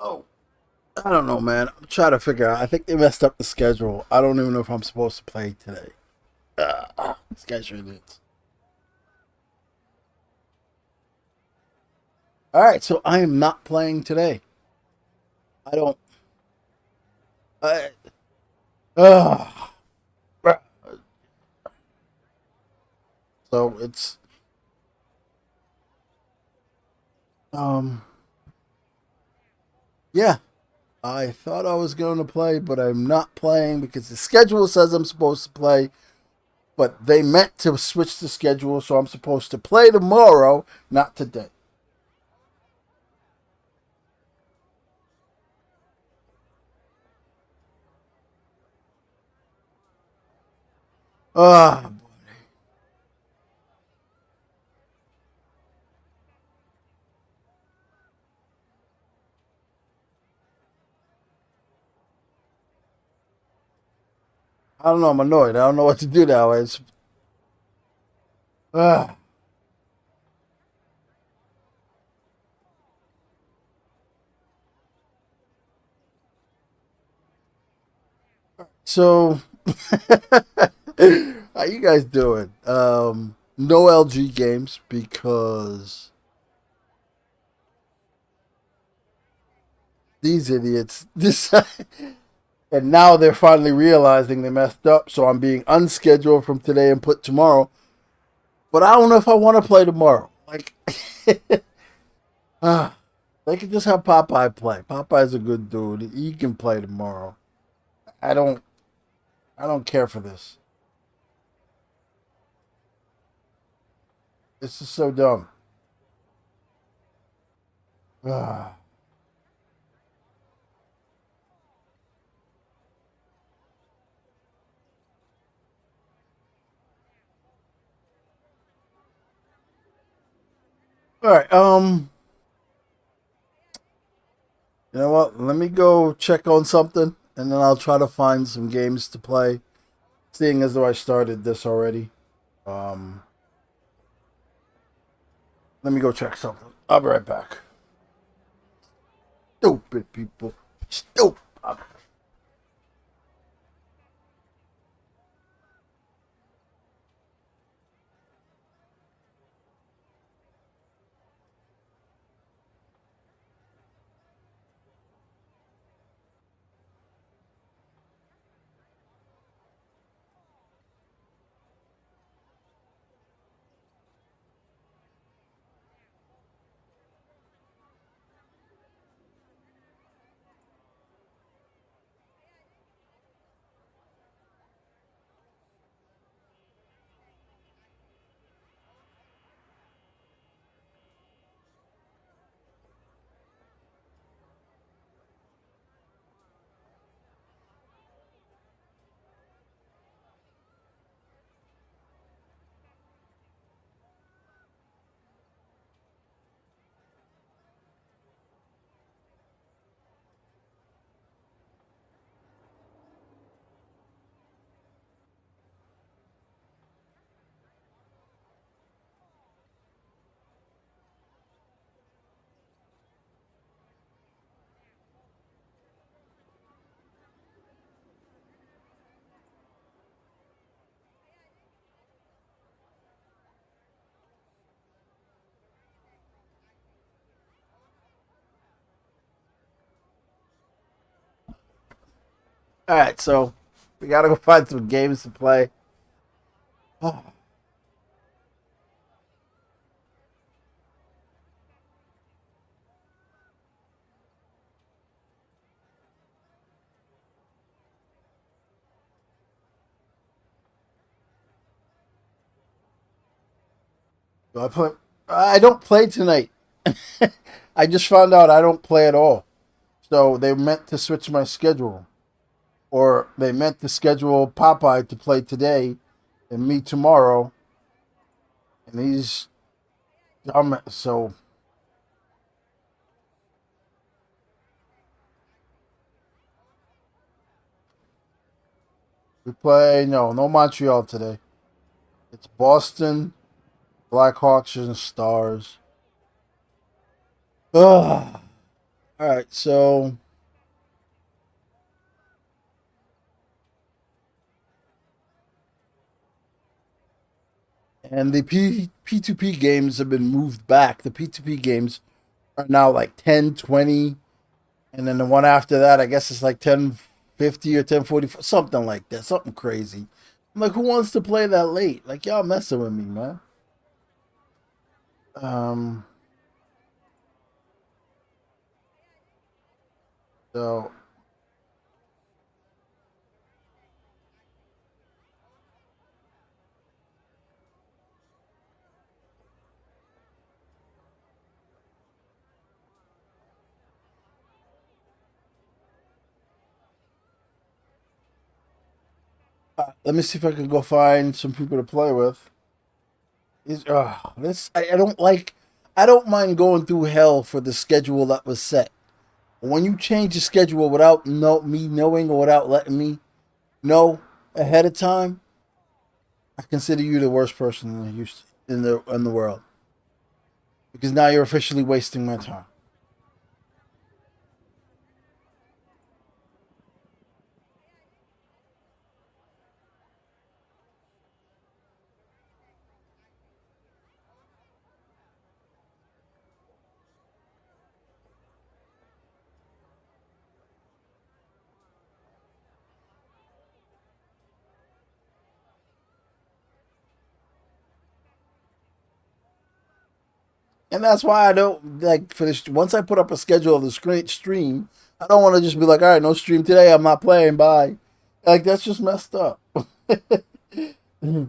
Oh, I don't know, man. I'm trying to figure out. I think they messed up the schedule. I don't even know if I'm supposed to play today. Schedule it. All right, so I am not playing today. I don't. I, uh, so it's um yeah. I thought I was going to play, but I'm not playing because the schedule says I'm supposed to play. But they meant to switch the schedule, so I'm supposed to play tomorrow, not today. Ah, I don't know. I'm annoyed. I don't know what to do now. Ah. So, how you guys doing? No LG games because these idiots. This and now they're finally realizing they messed up. So I'm being unscheduled from today and put tomorrow. But I don't know if I want to play tomorrow. Like, ah, they could just have Popeye play. Popeye's a good dude. He can play tomorrow. I don't. I don't care for this. This is so dumb. Ah. All right. You know what? Let me go check on something, and then I'll try to find some games to play. Seeing as though I started this already. Um, Let me go check something. I'll be right back. Stupid people. Stupid. All right, so we gotta go find some games to play. Oh, do I play? I don't play tonight. I just found out I don't play at all. So they meant to switch my schedule, or they meant to schedule Popeye to play today and me tomorrow. And these dumb. So we play no Montreal today. It's Boston, Blackhawks, and Stars. Ugh. All All right, so and the P2P games have been moved back. The P2P games are now like 10:20, and then the one after that, I guess it's like 10:50 or 10:40, something like that, something crazy. I'm like, who wants to play that late? Like, y'all messing with me, man. Um, so let me see if I can go find some people to play with. This I don't like. I don't mind going through hell for the schedule that was set. When you change the schedule without me knowing or without letting me know ahead of time, I consider you the worst person in the world because now you're officially wasting my time. And that's why I don't like for this. Once I put up a schedule of the stream, I don't want to just be like, all right, no stream today. I'm not playing. Bye. Like that's just messed up. I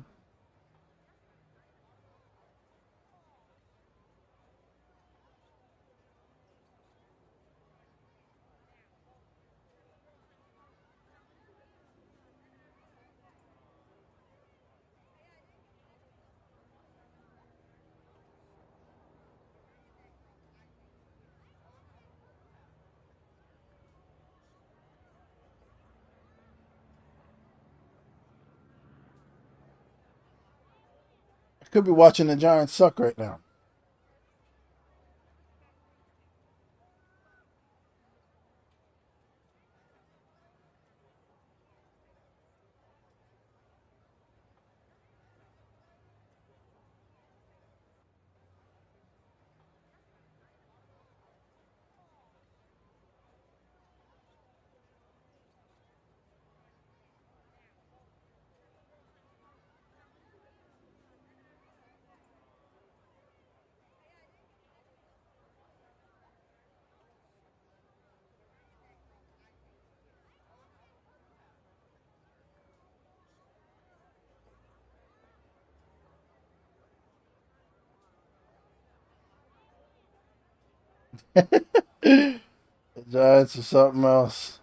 could be watching the Giants suck right now. The Giants are something else.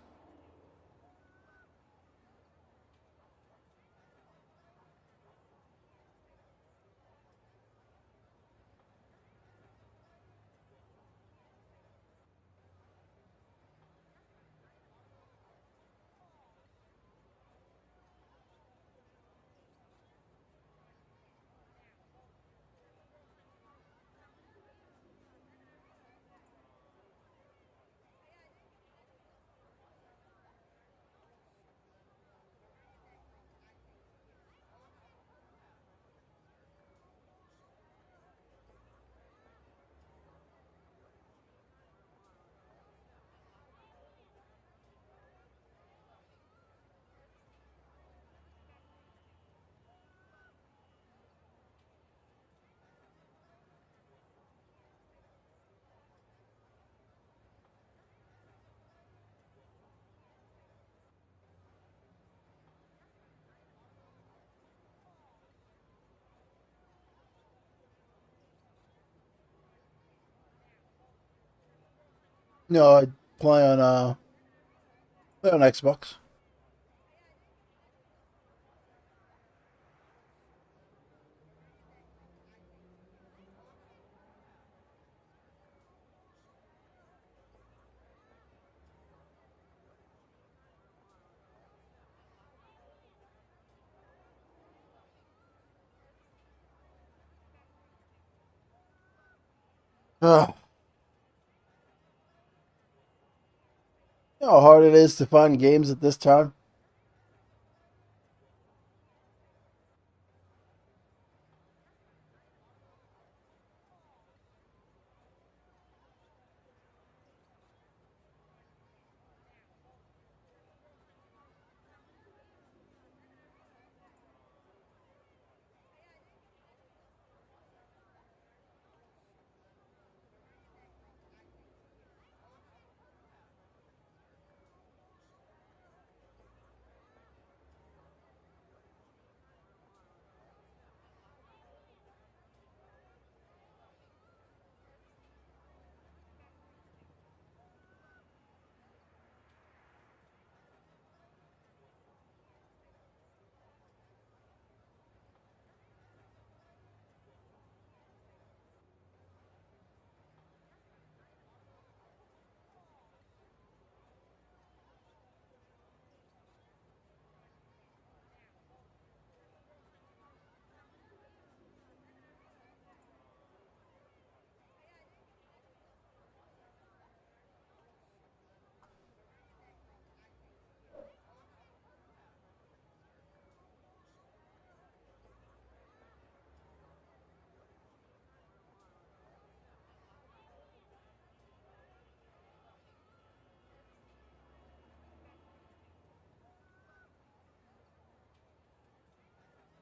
No, I play on Xbox. Ugh. You know how hard it is to find games at this time?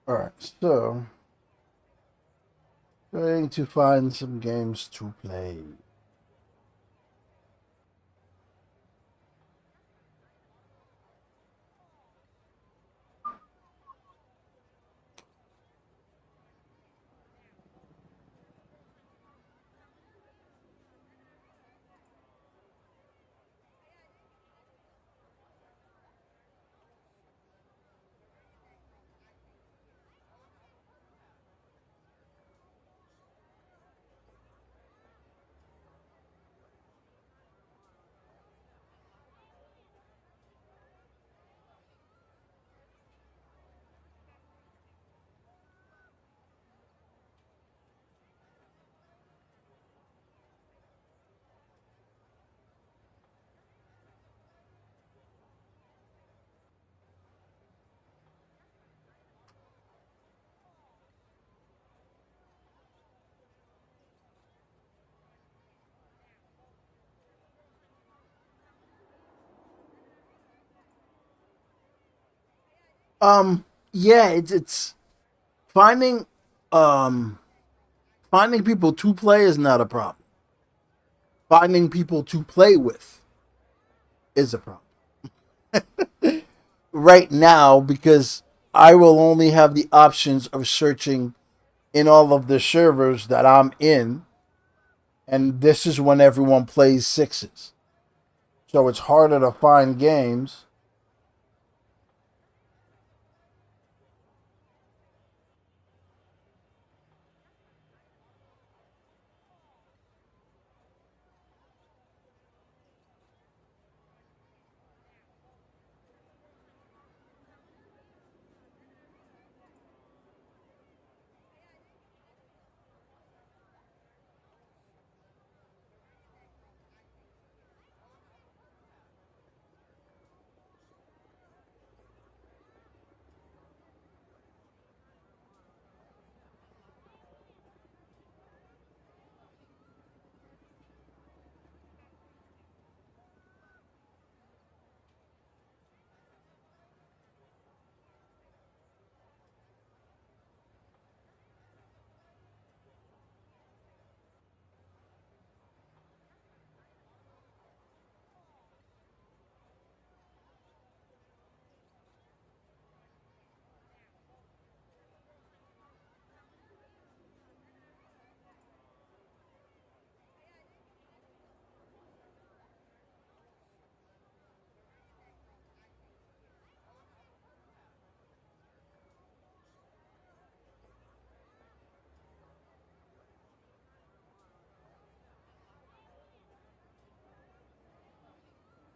All right, so trying to find some games to play. Um, yeah, it's finding um finding people to play is not a problem. Finding people to play with is a problem. Right now, because I will only have the options of searching in all of the servers that I'm in, and this is when everyone plays sixes. So it's harder to find games.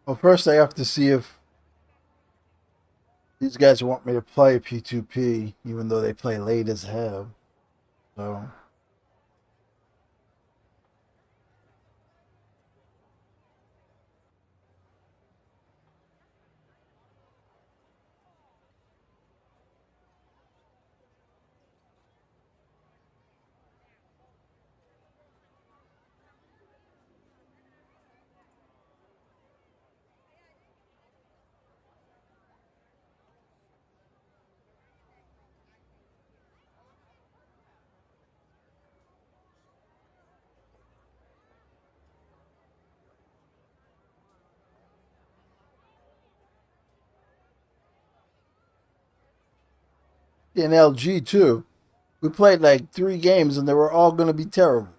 Well, first I have to see if these guys want me to play P2P, even though they play late as hell. So In LG too. We played like 3 games and they were all going to be terrible.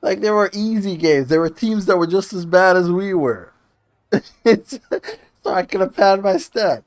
Like they were easy games. There were teams that were just as bad as we were. It's, so I could have pad my stats.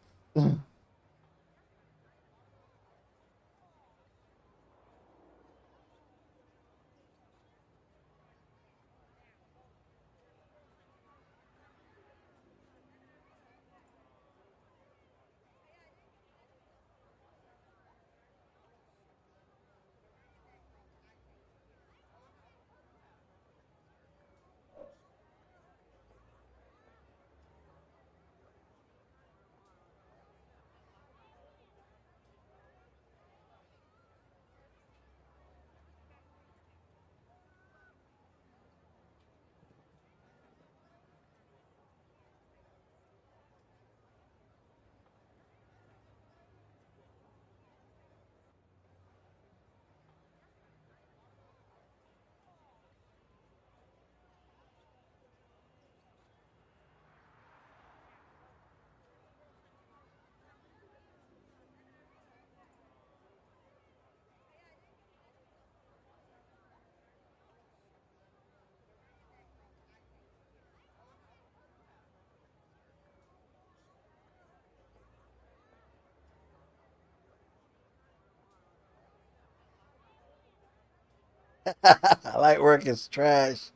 Light work is trash.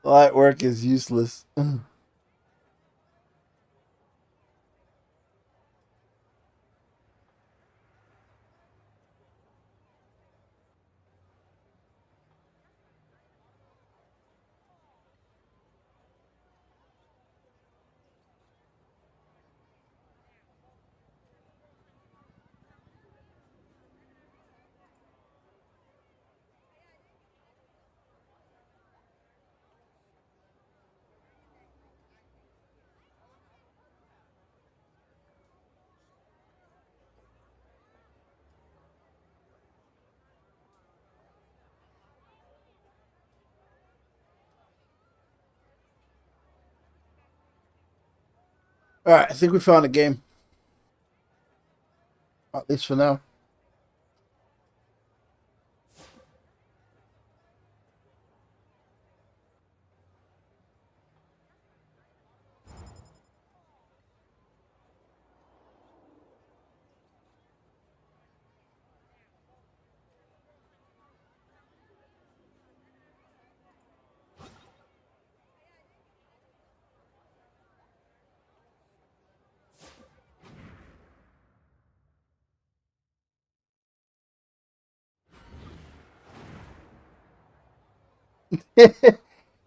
Light work is useless. All right, I think we found a game. At least for now.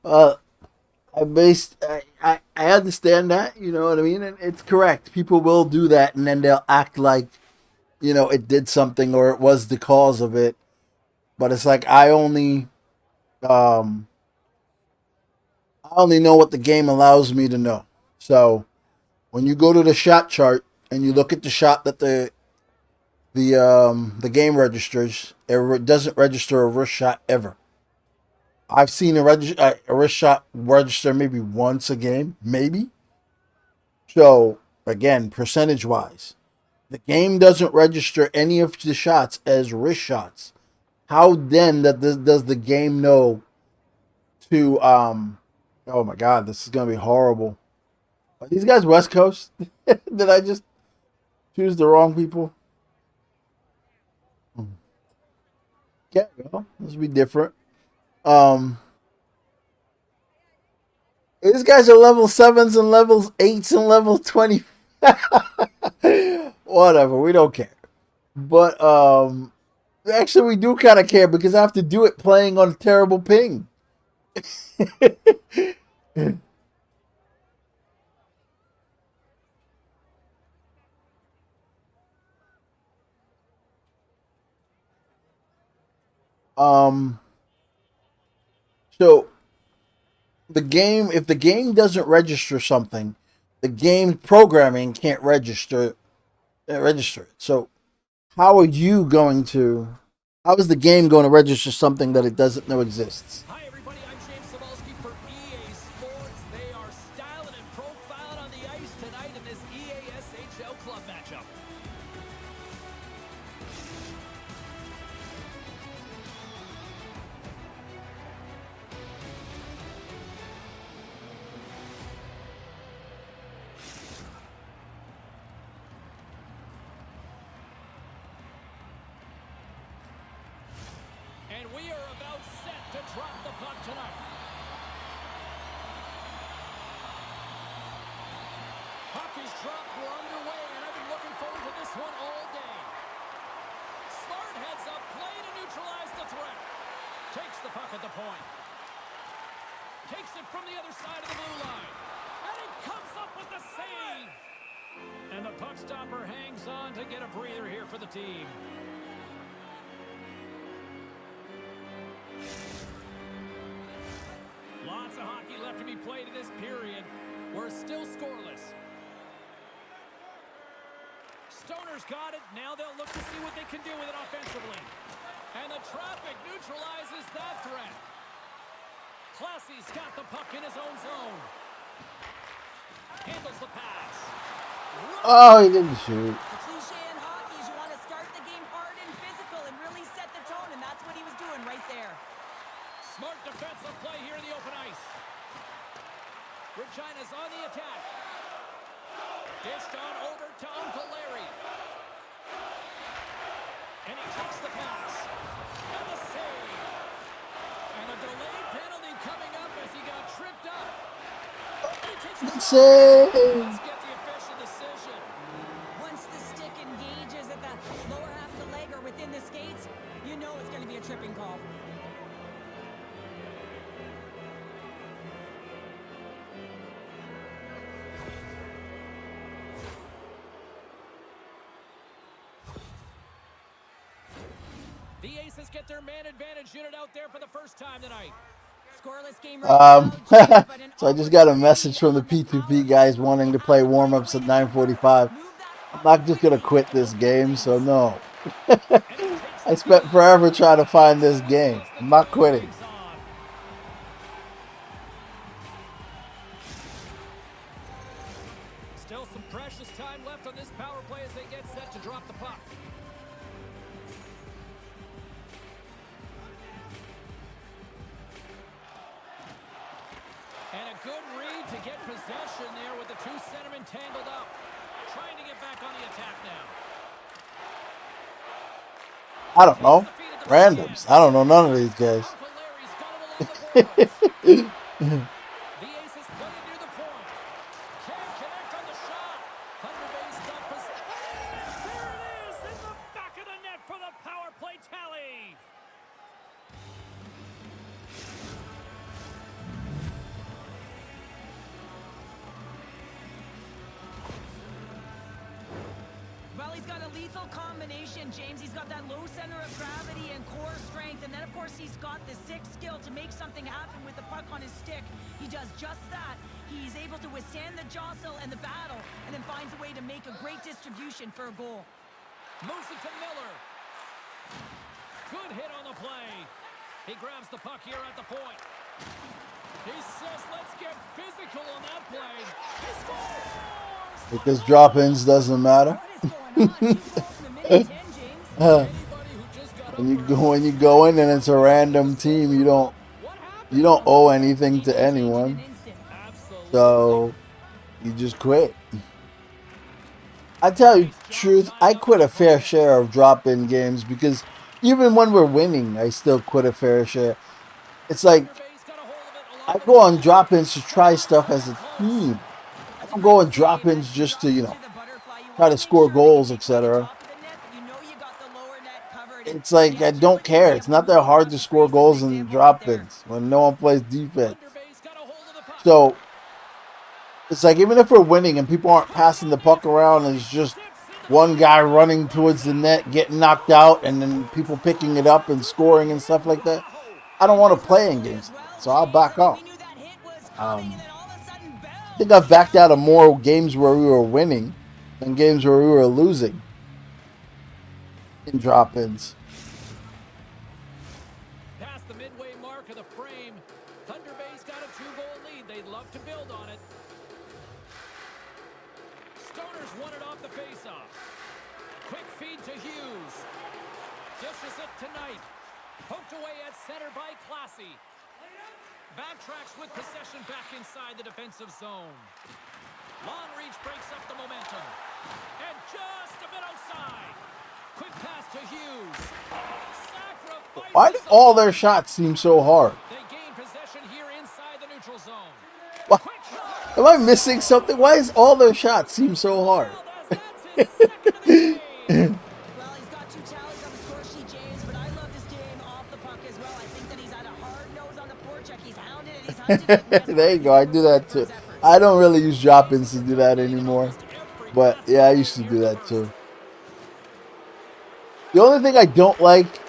uh, I understand that, you know what I mean? And it's correct. People will do that and then they'll act like, it did something or it was the cause of it. But it's like um I only know what the game allows me to know. So when you go to the shot chart and you look at the shot that the game registers, doesn't register a wrist shot ever. I've seen a wrist shot register maybe once a game, maybe. So again, percentage wise, the game doesn't register any of the shots as wrist shots. How then does the game know to Oh my god, this is gonna be horrible. Are these guys West Coast? Did I just choose the wrong people? Yeah, well, this will be different. Um, these guys are level sevens and level eights and level 20. Whatever, we don't care. But actually, we do kind of care because I have to do it playing on terrible ping. um, so if the game doesn't register something, the game programming can't register it. So how are you going to? How is the game going to register something that it doesn't know exists? Hi, everybody. I'm James Cebulski for EA Sports. They are styling and profiling on the ice tonight in this EASHL club matchup. And we are about set to drop the puck tonight. Hockey's dropped. We're underway, and I've been looking forward to this one all day. Smart heads up play to neutralize the threat. Takes the puck at the point. Takes it from the other side of the blue line. And he comes up with the save. And the puck stopper hangs on to get a breather here for the team. Lots of hockey left to be played in this period. We're still scoreless. Stoner's got it. Now they'll look to see what they can do with it offensively. And the traffic neutralizes that threat. Classy's got the puck in his own zone. Handles the pass. Oh, he didn't shoot. The cliche in hockey is you want to start the game hard and physical and really set the tone, and that's what he was doing right there. Smart defensive play here in the open ice. Regina's on the attack. Dished on over to Uncle Larry. And he takes the pass. And the save. And a delayed penalty coming up as he got tripped up. And he takes the Save. Let's get the official decision. Once the stick engages at the lower half of the leg or within the skates, you know it's going to be a tripping call. The Aces get their man advantage unit out there for the first time tonight. Scoreless game right now, but an So I just got a message from the P2P guys wanting to play warm-ups at 9:45. I'm not just gonna quit this game, so no. I spent forever trying to find this game. I'm not quitting. Still some precious time left on this power play as they get set to drop the puck. And a good read to get possession there with the two centermen tangled up. Trying to get back on the attack now. I don't know. Randoms. I don't know none of these guys. Uncle Larry's got it along the boards. The Aces play it near the point. Can't connect on the shot. Thunder Bay's got possession. And there it is in the back of the net for the power play tally. Well, he's got a lethal combination, James. He's got that low center of gravity and core strength, and then, of course, he's got the sixth skill to make something happen with the puck on his stick. He does just that. He's able to withstand the jostle and the battle, and then finds a way to make a great distribution for a goal. Moves it to Miller. Good hit on the play. He grabs the puck here at the point. He says, let's get physical on that play. He scores! Because drop-ins doesn't matter. What is going on? 2 goals in a minute 10, James. Anybody who just got When you go in and it's a random team, you don't owe anything to anyone. Absolutely. So you just quit. I tell you the truth, I quit a fair share of drop-in games because even when we're winning, I still quit a fair share. It's like I go on drop-ins to try stuff as a team. I don't go on drop-ins just to, try to score goals, etc. It's like I don't care. It's not that hard to score goals in drop-ins when no one plays defense. So it's like even if we're winning and people aren't passing the puck around, and it's just one guy running towards the net, getting knocked out, and then people picking it up and scoring and stuff like that. I don't want to play in games, so I'll back out. I think I've backed out of more games where we were winning than games where we were losing in drop-ins. Past the midway mark of the frame, Thunder Bay's got a 2-goal lead. They'd love to build on it. Stoner's Islanders won it off the faceoff. Quick feed to Hughes. Dishes it to Knight. Poked away at center by Classy. Backtracks with possession back inside the defensive zone. Long reach breaks up the momentum. And just a bit outside. Quick pass to Hughes. Sacrifice. Why do all their shots seem so hard? They gain possession here inside the neutral zone. What? Quick shot. Am I missing something? Why is all their shots seem so hard? That's his second of the game. Well, he's got 2 tallies on the score sheet, James, but I love his game off the puck as well. I think that he's had a hard nose on the forecheck. He's hounded it. He's hunted it. There you go. I do that too. I don't really use drop-ins to do that anymore. But yeah, I used to do that too. The only thing I don't like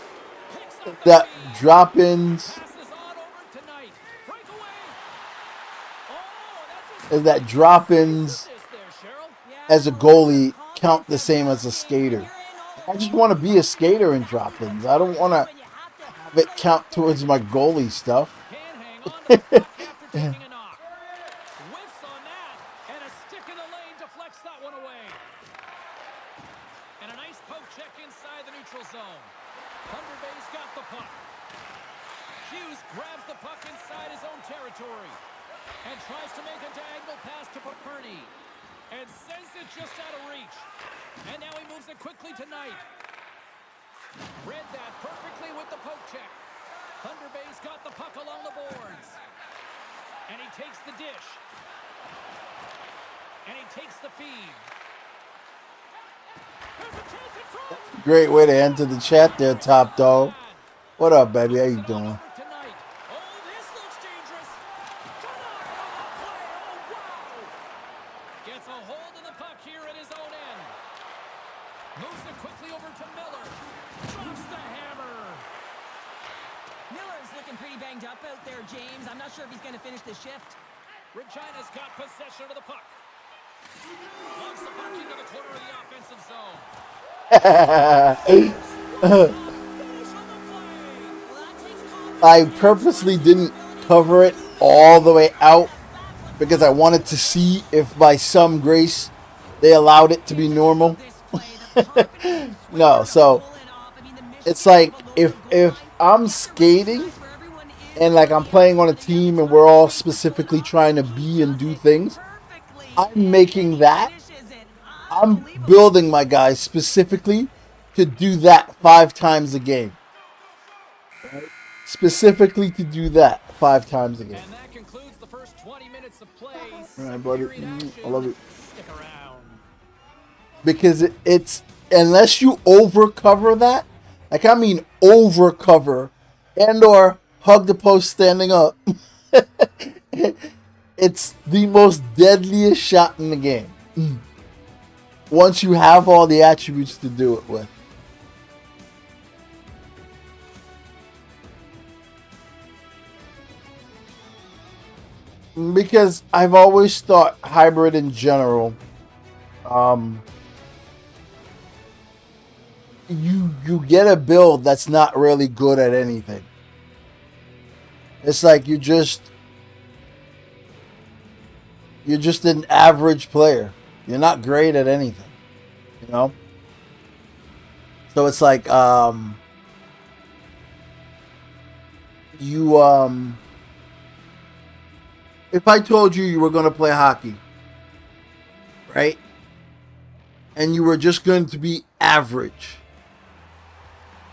that drop-ins Passes on over to Knight. Breakaway. is that drop-ins This there, Cheryl. as a goalie count the same as a skater. I just want to be a skater in drop-ins. I don't want to have it count towards my goalie stuff. Can hang on to the puck after taking a knock. Whiffs on that, and a stick in the lane deflects that one away. And a nice poke check inside the neutral zone. Thunder Bay's got the puck. Hughes grabs the puck inside his own territory and tries to make a diagonal pass to Paperny and sends it just out of reach. And now he moves it quickly to Knight. Read that perfectly with the poke check. Thunder Bay's got the puck along the boards. And he takes the dish. And he takes the feed. There's a chance in front. Great way to enter the chat there, Top Dog. What up, baby? How you doing? Over tonight. Oh, this looks dangerous. Tonight on the play. Oh, wow. Gets a hold of the puck here at his own end. Moves it quickly over to Miller. Drops the hammer. Miller's looking pretty banged up out there, James. I'm not sure if he's going to finish the shift. Regina's got possession of the puck. Launches the puck into the corner of the offensive zone. Finish on the play. I purposely didn't cover it all the way out because I wanted to see if by some grace they allowed it to be normal. No, so it's like if I'm skating and like I'm playing on a team and we're all specifically trying to be and do things, I'm making that. I'm building my guys specifically to do that 5 times a game. Right? Specifically to do that 5 times a game. And that concludes the first 20 minutes of play. All right, buddy. I love it. Stick around. Because it's unless you overcover that, like I mean overcover and or hug the post standing up. It's the most deadliest shot in the game. Once you have all the attributes to do it with. Because I've always thought hybrid in general, you get a build that's not really good at anything. It's like you're just an average player. You're not great at anything, you know? So it's like if I told you were going to play hockey, right? And you were just going to be average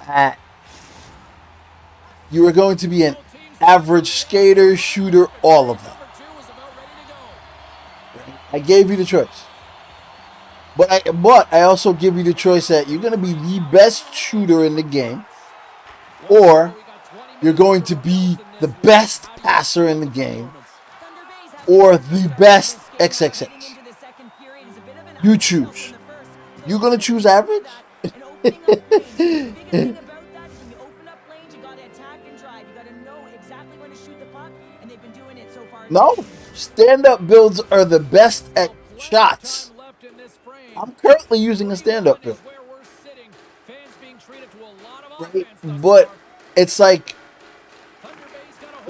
at you were going to be an average skater, shooter, all of them. Number 2 is about ready to go. I gave you the choice. But I also give you the choice that you're going to be the best shooter in the game, or you're going to be the best passer in the game, or the best XXX. You choose. You going to choose average? No. Stand-up builds are the best at shots. I'm currently using a stand-up build. Right? But it's like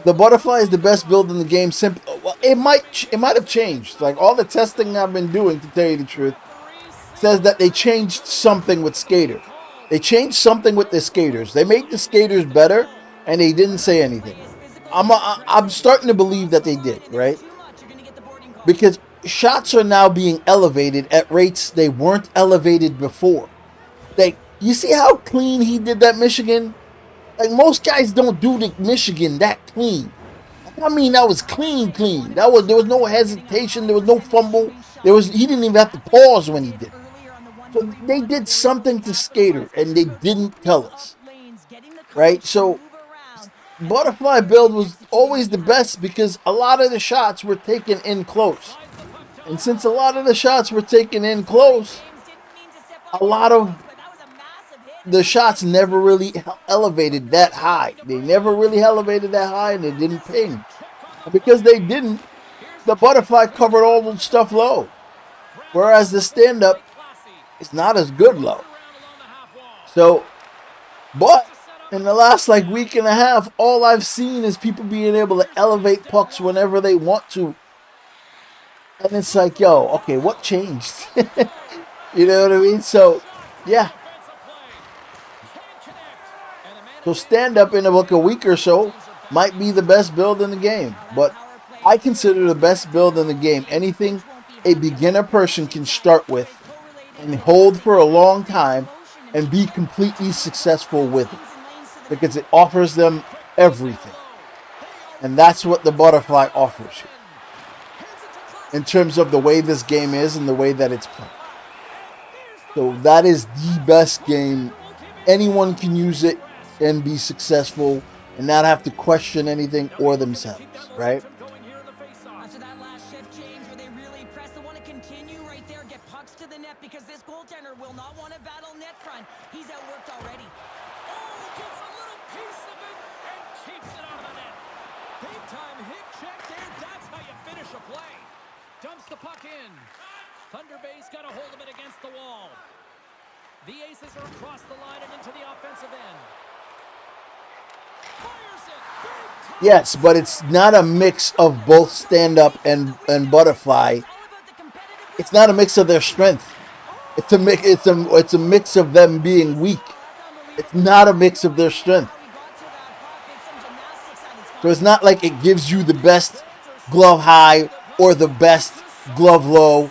the butterfly is the best build in the game. Simple. Well, it might have changed. Like all the testing I've been doing, to tell you the truth, says that they changed something with skater. They changed something with the skaters. They made the skaters better, and they didn't say anything. I'm starting to believe that they did, right? Because shots are now being elevated at rates they weren't elevated before. Like, you see how clean he did that Michigan? Like, most guys don't do the Michigan that clean. I mean, that was clean. There was no hesitation. There was no fumble. He didn't even have to pause when he did. So they did something to skater, and they didn't tell us, right? So butterfly build was always the best because a lot of the shots were taken in close, and since a lot of the shots were taken in close, a lot of the shots never really elevated that high. They never really elevated that high, and they didn't ping. And because they didn't, the butterfly covered all the stuff low. Whereas the stand-up is not as good low. So, but in the last like week and a half, all I've seen is people being able to elevate pucks whenever they want to. And it's like, yo, okay, what changed? You know what I mean? So, yeah. So stand up in like a week or so might be the best build in the game. But I consider the best build in the game anything a beginner person can start with and hold for a long time and be completely successful with it. Because it offers them everything. And that's what the butterfly offers you. In terms of the way this game is and the way that it's played. So that is the best game. Anyone can use it and be successful and not have to question anything or themselves, right? After that last shift, James, where they really press, they want to continue right there, get pucks to the net because this goaltender will not want to battle net front. He's outworked already. Oh, gets a little piece of it and keeps it out of the net. Big time hit check there. That's how you finish a play. Dumps the puck in. Thunder Bay's got a hold of it against the wall. The Aces are across the line and into the offensive end. Fires it. Big time. Yes, but it's not a mix of both stand-up and butterfly. It's not a mix of their strength. It's a mix. It's a mix of them being weak. It's not a mix of their strength. So it's not like it gives you the best glove high or the best glove low.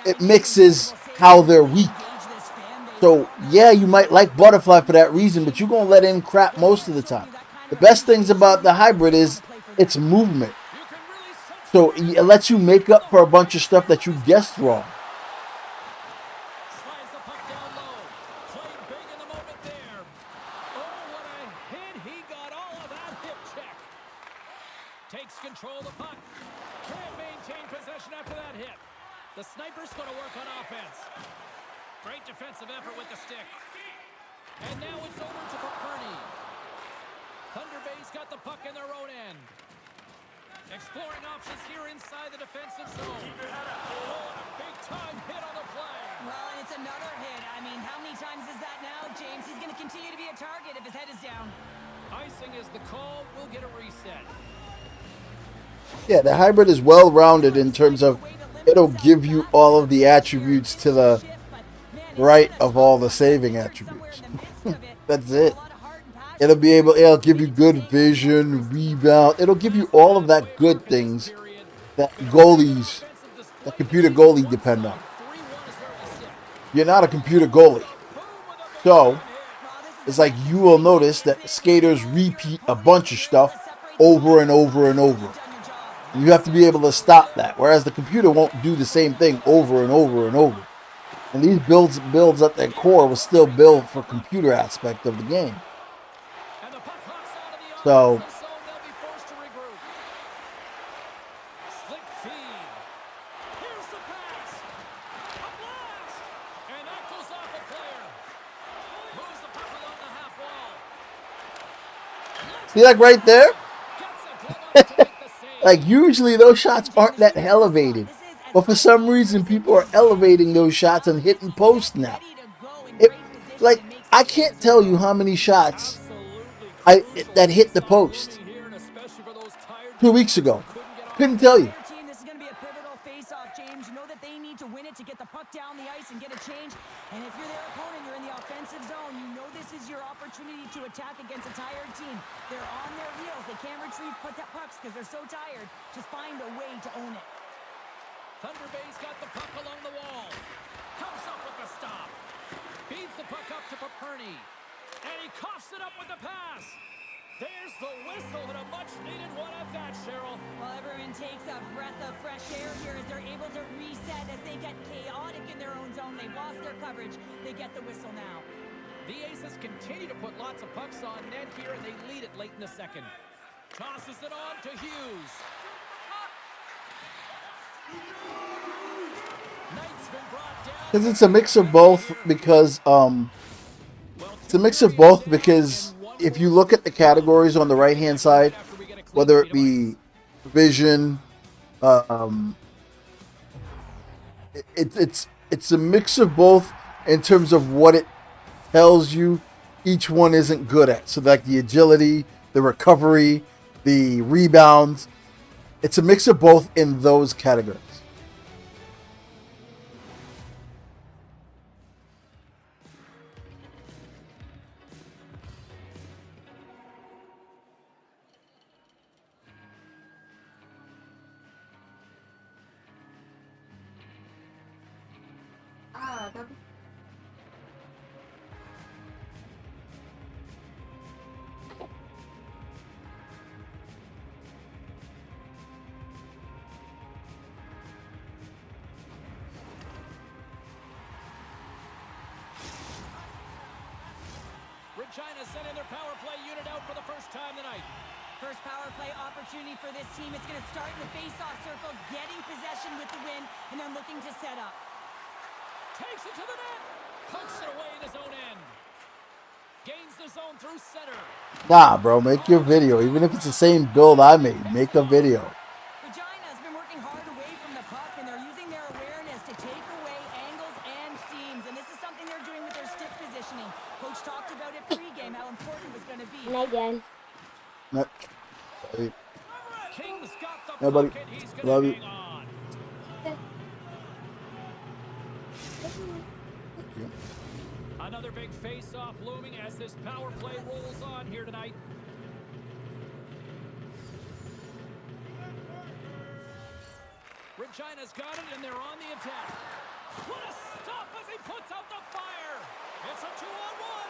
It mixes how they're weak. So, yeah, you might like butterfly for that reason, but you're going to let in crap most of the time. The best things about the hybrid is its movement. So it lets you make up for a bunch of stuff that you guessed wrong. Slides the puck down low. Played big in the moment there. Oh, what a hit. He got all of that hip check. Takes control of the puck. Can't maintain possession after that hit. The sniper's going to work on offense. Great defensive effort with the stick. And now it's over to Paperny. Thunder Bay's got the puck in their own end. Exploring options here inside the defensive zone. Oh, and a big-time hit on the play. Well, and it's another hit. I mean, how many times is that now, James? He's going to continue to be a target if his head is down. Icing is the call. We'll get a reset. Yeah, the hybrid is well-rounded in terms of it'll give you all of the attributes to the right of all the saving attributes. That's it. It'll give you good vision, rebound. It'll give you all of that good things that computer goalie depend on. You're not a computer goalie. So, it's like you will notice that skaters repeat a bunch of stuff over and over and over. You have to be able to stop that, whereas the computer won't do the same thing over and over and over. And these builds at their core will still build for computer aspect of the game. So, see, like right there? Like usually those shots aren't that elevated. But for some reason people are elevating those shots and hitting post now. I can't tell you how many shots that hit the post 2 weeks ago. Couldn't tell you. This is going to be a pivotal face-off, James. You know that they need to win it to get the puck down the ice and get a change. And if you're their opponent, you're in the offensive zone, you know this is your opportunity to attack against a tired team. They're on their heels. They can't retrieve pucks because they're so tired. Just find a way to own it. Thunder Bay's got the puck along the wall. Comes up with the stop. Feeds the puck up to Paperny. And he coughs it up with the pass. There's the whistle and a much-needed one at that, Cheryl. Well, everyone takes a breath of fresh air here as they're able to reset as they get chaotic in their own zone. They've lost their coverage. They get the whistle now. The Aces continue to put lots of pucks on net here, and they lead it late in the second. Tosses it on to Hughes. Knight's been brought down. Because it's a mix of both. Because it's a mix of both. Because if you look at the categories on the right hand side, whether it be vision, it's a mix of both in terms of what it tells you each one isn't good at. So like the agility, the recovery, the rebounds, it's a mix of both in those categories. Regina sending their power play unit out for the first time tonight. First power play opportunity for this team. It's going to start in the face-off circle, getting possession with the win, and they're looking to set up. Takes it to the net. Pokes it away in his own end. Gains the zone through center. Nah, bro, make your video. Even if it's the same build I made, make a video. Regina's been working hard away from the puck, and they're using their awareness to take away angles and seams. And this is something they're doing with their stick positioning. Coach talked about it pregame, how important it was going to be. Night, Dad. King's got the Yeah, buddy. puck, and he's Love going you. to hang on. Another big face-off looming as this power play rolls on here tonight. Regina's got it, and they're on the attack. What a stop as he puts out the fire! It's a 2-on-1.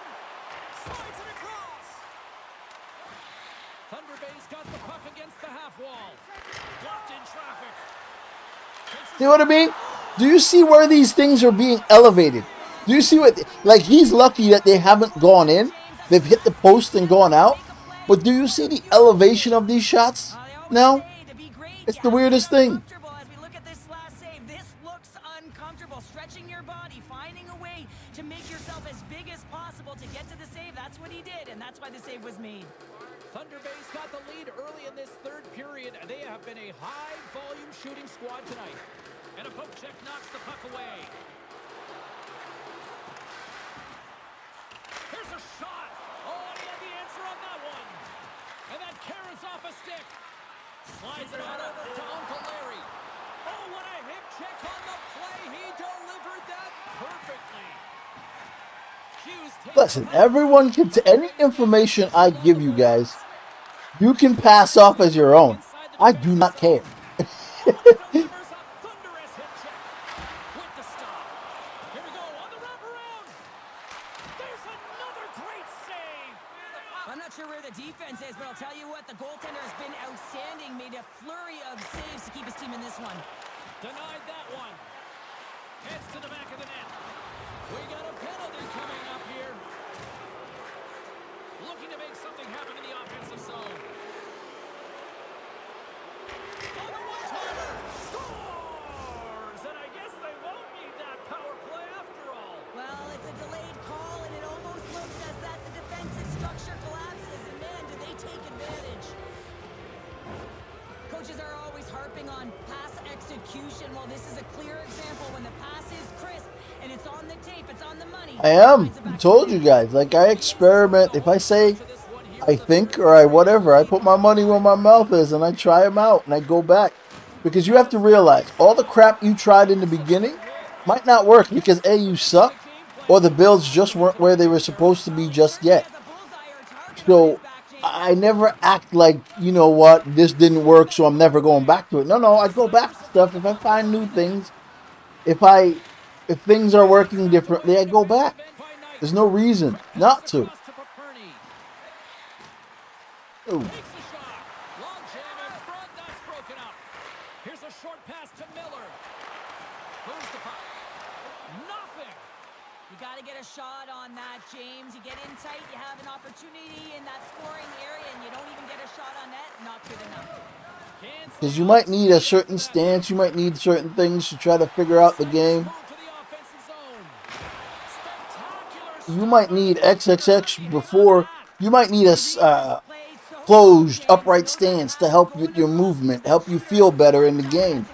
Slides it across. Thunder Bay's got the puck against the half wall. Blocked in traffic. See what I mean? Do you see where these things are being elevated? Do you see what, like, he's lucky that they haven't gone in. They've hit the post and gone out. But do you see the elevation of these shots now? It's the weirdest thing. As we look at this last save, this looks uncomfortable. Stretching your body, finding a way to make yourself as big as possible to get to the save. That's what he did, and that's why the save was made. Thunder Bay's got the lead early in this third period. They have been a high-volume shooting squad tonight. And a poke check knocks the puck away. Here's a shot. Oh, and he had the answer on that one. And that carries off a stick. Slides it out over to Uncle Larry. Oh, what a hip check on the play. He delivered that perfectly. Hughes takes Listen, everyone can, any information I give you guys, you can pass off as your own. I do not care. delivers a thunderous hip check with the stop. Here we go on the wraparound. There's another great save. I'm not sure where the defense is, but I'll tell you what, the goaltender has been outstanding. Made a flurry of saves to keep his team in this one. Denied that one. Heads to the back of the net. We got a penalty coming up here. Looking to make something happen in the offensive zone. On the one-timer. Scores! And I guess they won't need that power play after all. Well, it's a delayed call, and it almost looks as that the defensive structure collapses. And man, do they take advantage. Coaches are always harping on pass execution. Well, this is a clear example when the pass is crisp and it's on the tape, it's on the money. I am. I told you guys. Like, I experiment. If I say I think or I whatever, I put my money where my mouth is and I try them out and I go back. Because you have to realize, all the crap you tried in the beginning might not work because A, you suck, or the Bills just weren't where they were supposed to be just yet. So I never act like, you know what, this didn't work, so I'm never going back to it. No, I go back to stuff if I find new things. If things are working differently, I go back. There's no reason not to. Ooh. Takes a shot. Long jam in front. That's broken up. Here's a short pass to Miller. Moves the puck. Nothing. You got to get a shot on that, James. You get in tight, you have an opportunity in that scoring area, and you don't even get a shot on net. Not good enough. Because you might need a certain stance, you might need certain things to try to figure out the game. You might need XXX before. You might need a closed, upright stance to help with your movement, help you feel better in the game.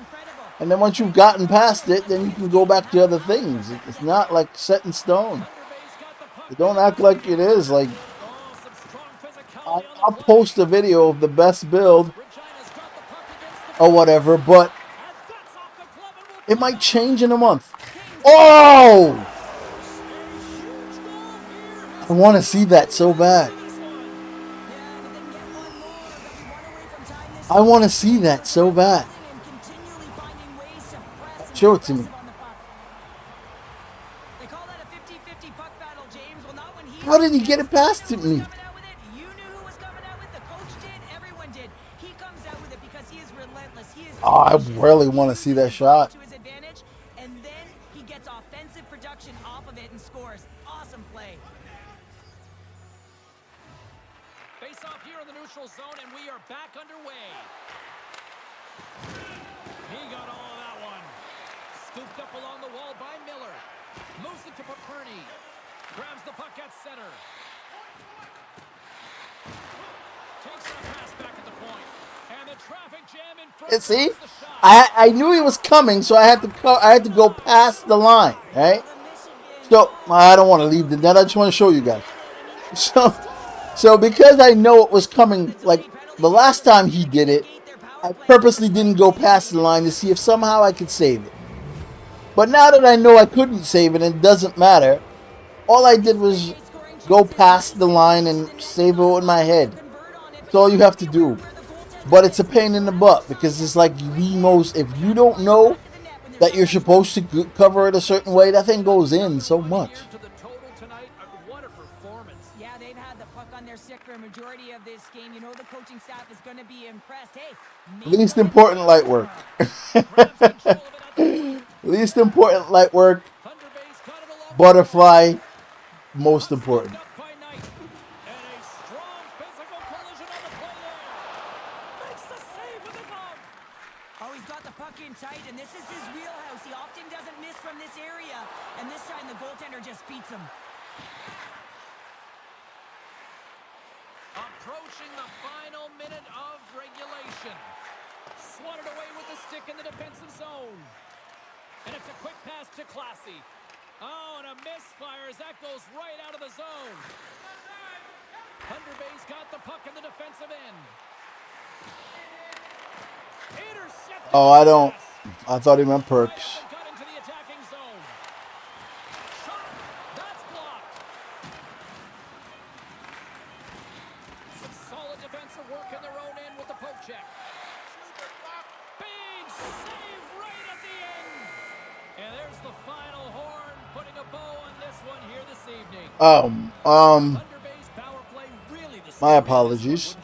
And then once you've gotten past it, then you can go back to other things. It's not like set in stone. Don't act like it is. Like, I'll post a video of the best build or whatever, but it might change in a month. Oh! I want to see that so bad. I want to see that so bad. Show it to me. How did he get it past to me? Oh, I really want to see that shot. And then he gets offensive production off of it and scores. Awesome play. Face off here in the neutral zone, and we are back underway. He got all of that one. Scooped up along the wall by Miller. Moves it to Paperny. Grabs the puck at center. Takes that pass back at the point. And the traffic jam in front. See, I knew he was coming, so I had to go past the line, right? So I don't want to leave the net. I just want to show you guys. So because I know it was coming, like the last time he did it, I purposely didn't go past the line to see if somehow I could save it. But now that I know I couldn't save it and it doesn't matter, all I did was go past the line and save it in my head. That's all you have to do. But it's a pain in the butt because it's like the most, if you don't know that you're supposed to cover it a certain way, that thing goes in so much. Yeah, they've had the puck on their stick for a majority of this game. You know the coaching staff is going to be impressed. Hey, least important light work. Least important light work. Butterfly, most important. Oh, he's got the puck in tight, and this is his wheelhouse. He often doesn't miss from this area, and this time the goaltender just beats him. Approaching the final minute of regulation. Swatted away with the stick in the defensive zone. And it's a quick pass to Classy. Oh, and a misfire as that goes right out of the zone. Thunderbay's got the puck in the defensive end. Intercepted. Oh, I thought he meant Perks. Got into the attacking zone. Shot. That's blocked. Some solid defensive work in their own end with the poke check. Big save right at the end. And there's the final horn, putting a bow on this one here this evening. My apologies.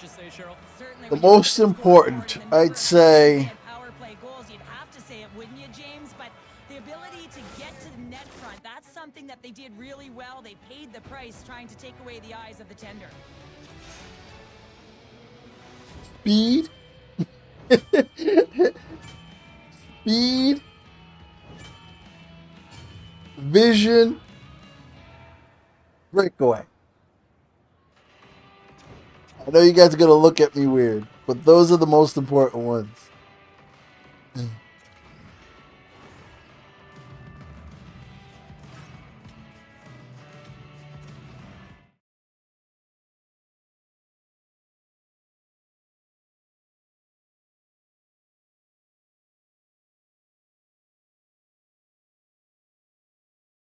The most important, I'd say. Power play goals, you'd have to say it, wouldn't you, James? But the ability to get to the net front, that's something that they did really well. They paid the price trying to take away the eyes of the tender. Speed. Speed. Vision. Breakaway. I know you guys are going to look at me weird, but those are the most important ones.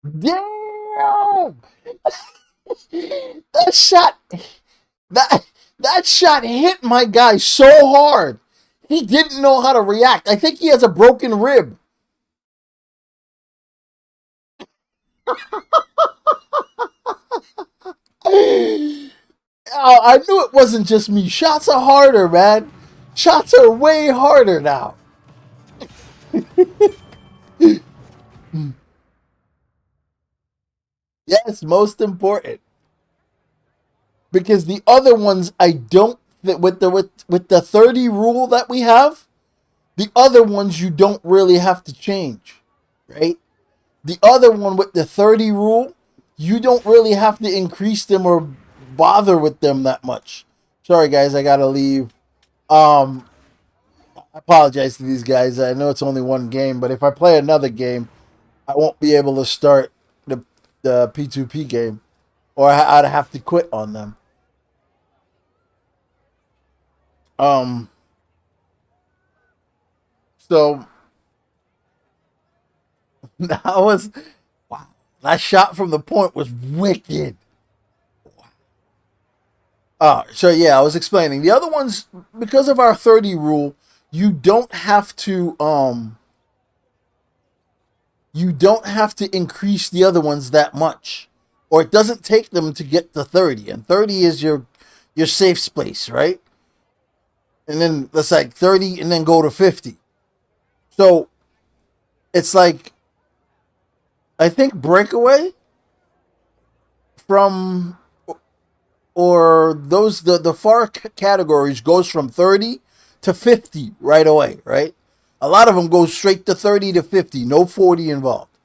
Damn! That shot that that shot hit my guy so hard. He didn't know how to react. I think he has a broken rib. Oh, I knew it wasn't just me. Shots are harder, man. Shots are way harder now. Yes, most important. Because the other ones I don't with the 30 rule that we have, the other ones you don't really have to change, right? The other one with the 30 rule, you don't really have to increase them or bother with them that much. Sorry guys, I got to leave. I apologize to these guys. I know it's only one game, but if I play another game, I won't be able to start the P2P game, or I'd have to quit on them. Um, so that was wow. That shot from the point was wicked. So yeah, I was explaining the other ones because of our 30 rule. You don't have to increase the other ones that much, or it doesn't take them to get to 30. And 30 is your safe space, right? And then let's like 30, and then go to 50. So it's like I think breakaway from or those the far categories goes from 30 to 50 right away, right? A lot of them go straight to 30 to 50, no 40 involved.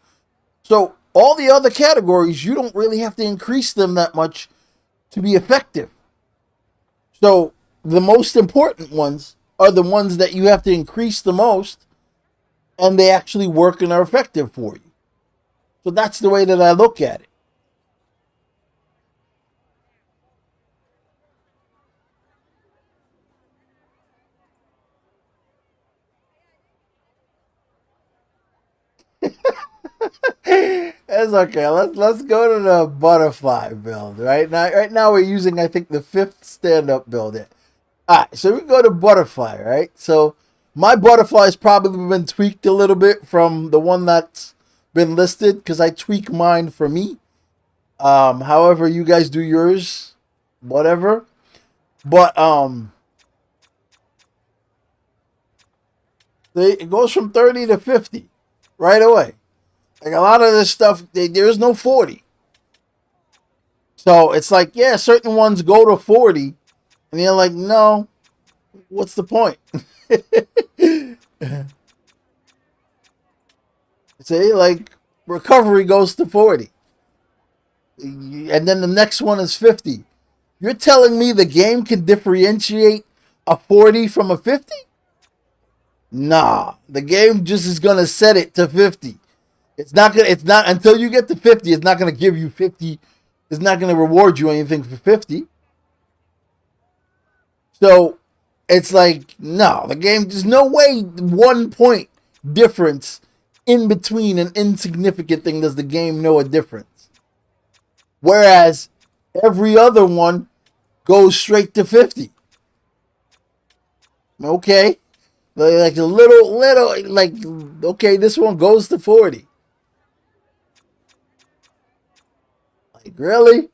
So all the other categories, you don't really have to increase them that much to be effective. So the most important ones are the ones that you have to increase the most, and they actually work and are effective for you. So that's the way that I look at it. It's okay. Let's go to the butterfly build. Right now we're using I think the 5th stand up build. Alright, so we go to butterfly, right? So my butterfly's probably been tweaked a little bit from the one that's been listed because I tweak mine for me. However you guys do yours, whatever. But it goes from 30 to 50 right away. Like a lot of this stuff, there's no 40. So it's like, yeah, certain ones go to 40, and you're like, no, what's the point? See, like recovery goes to 40, and then the next one is 50. You're telling me the game can differentiate a 40 from a 50? Nah, the game just is gonna set it to 50. It's not until you get to 50, it's not gonna give you 50. It's not gonna reward you anything for 50. So it's like, no, the game, there's no way 1 point difference in between an insignificant thing does the game know a difference. Whereas every other one goes straight to 50. Okay. Like a little, like, okay, this one goes to 40. Like, really?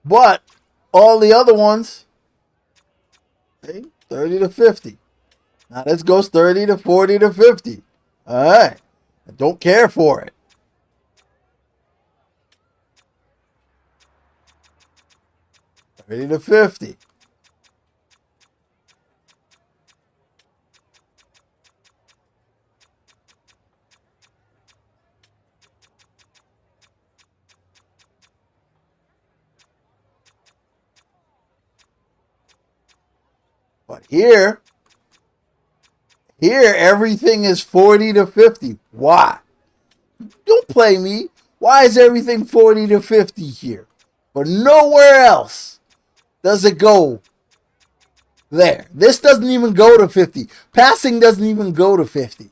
But all the other ones, okay, 30 to 50. Now this goes 30 to 40 to 50. All right. I don't care for it. 30 to 50. But here everything is 40 to 50. Why? Don't play me. Why is everything 40 to 50 here? But nowhere else does it go There. This doesn't even go to 50. Passing doesn't even go to 50.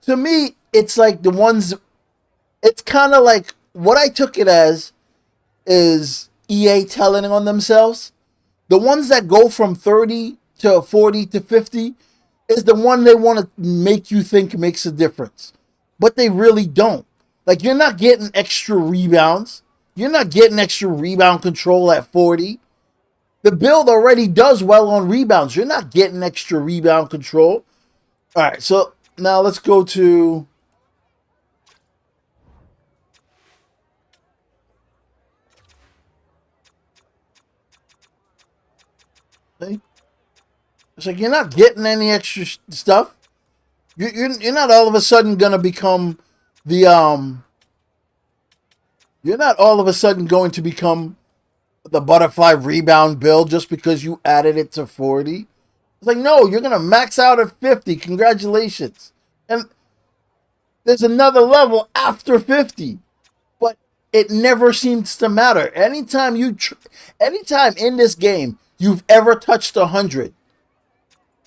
To me, it's like the ones, it's kind of like what I took it as is EA telling on themselves. The ones that go from 30 to 40 to 50 is the one they want to make you think makes a difference. But they really don't. Like, you're not getting extra rebounds. You're not getting extra rebound control at 40. The build already does well on rebounds. You're not getting extra rebound control. All right, so now let's go to... It's like you're not getting any extra stuff. You're not all of a sudden going to become the... You're not all of a sudden going to become the butterfly rebound build just because you added it to 40. It's like, no, you're going to max out at 50. Congratulations. And there's another level after 50. But it never seems to matter. Anytime anytime in this game you've ever touched 100,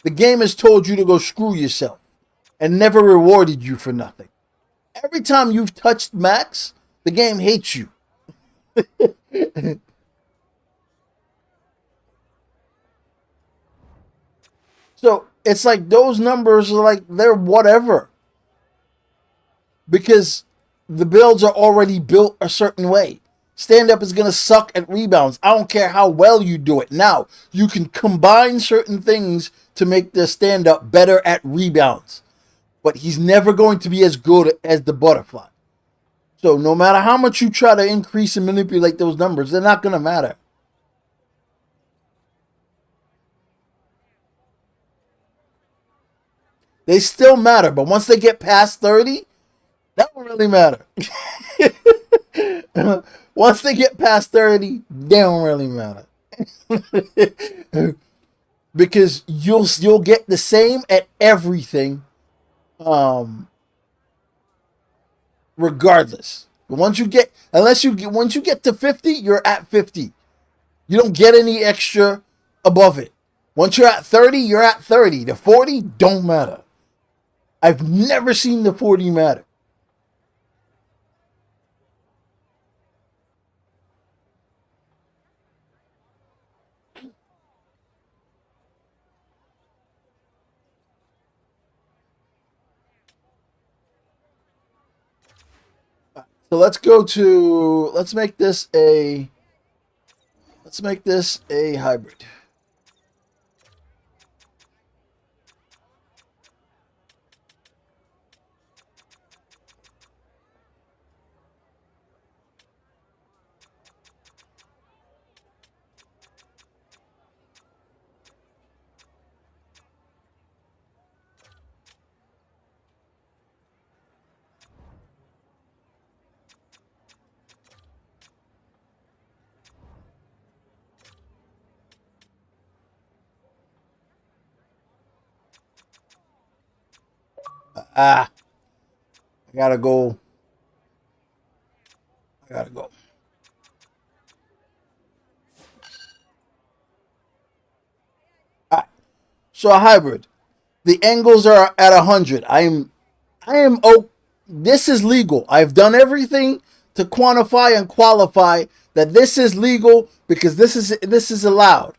the game has told you to go screw yourself and never rewarded you for nothing. Every time you've touched max, the game hates you. So it's like those numbers are like they're whatever. Because the builds are already built a certain way. Stand up is going to suck at rebounds. I don't care how well you do it. Now, you can combine certain things to make the stand up better at rebounds. But he's never going to be as good as the butterfly. So no matter how much you try to increase and manipulate those numbers, they're not going to matter. They still matter, but once they get past 30, that don't really matter. Once they get past 30, they don't really matter. Because you'll get the same at everything, regardless. But once you get to 50, you're at 50. You don't get any extra above it. Once you're at 30, you're at 30. The 40 don't matter. I've never seen the 40 matter. So let's make this a hybrid. I gotta go. All right. So a hybrid. The angles are at 100. I am. Oh, this is legal. I've done everything to quantify and qualify that this is legal because this is allowed.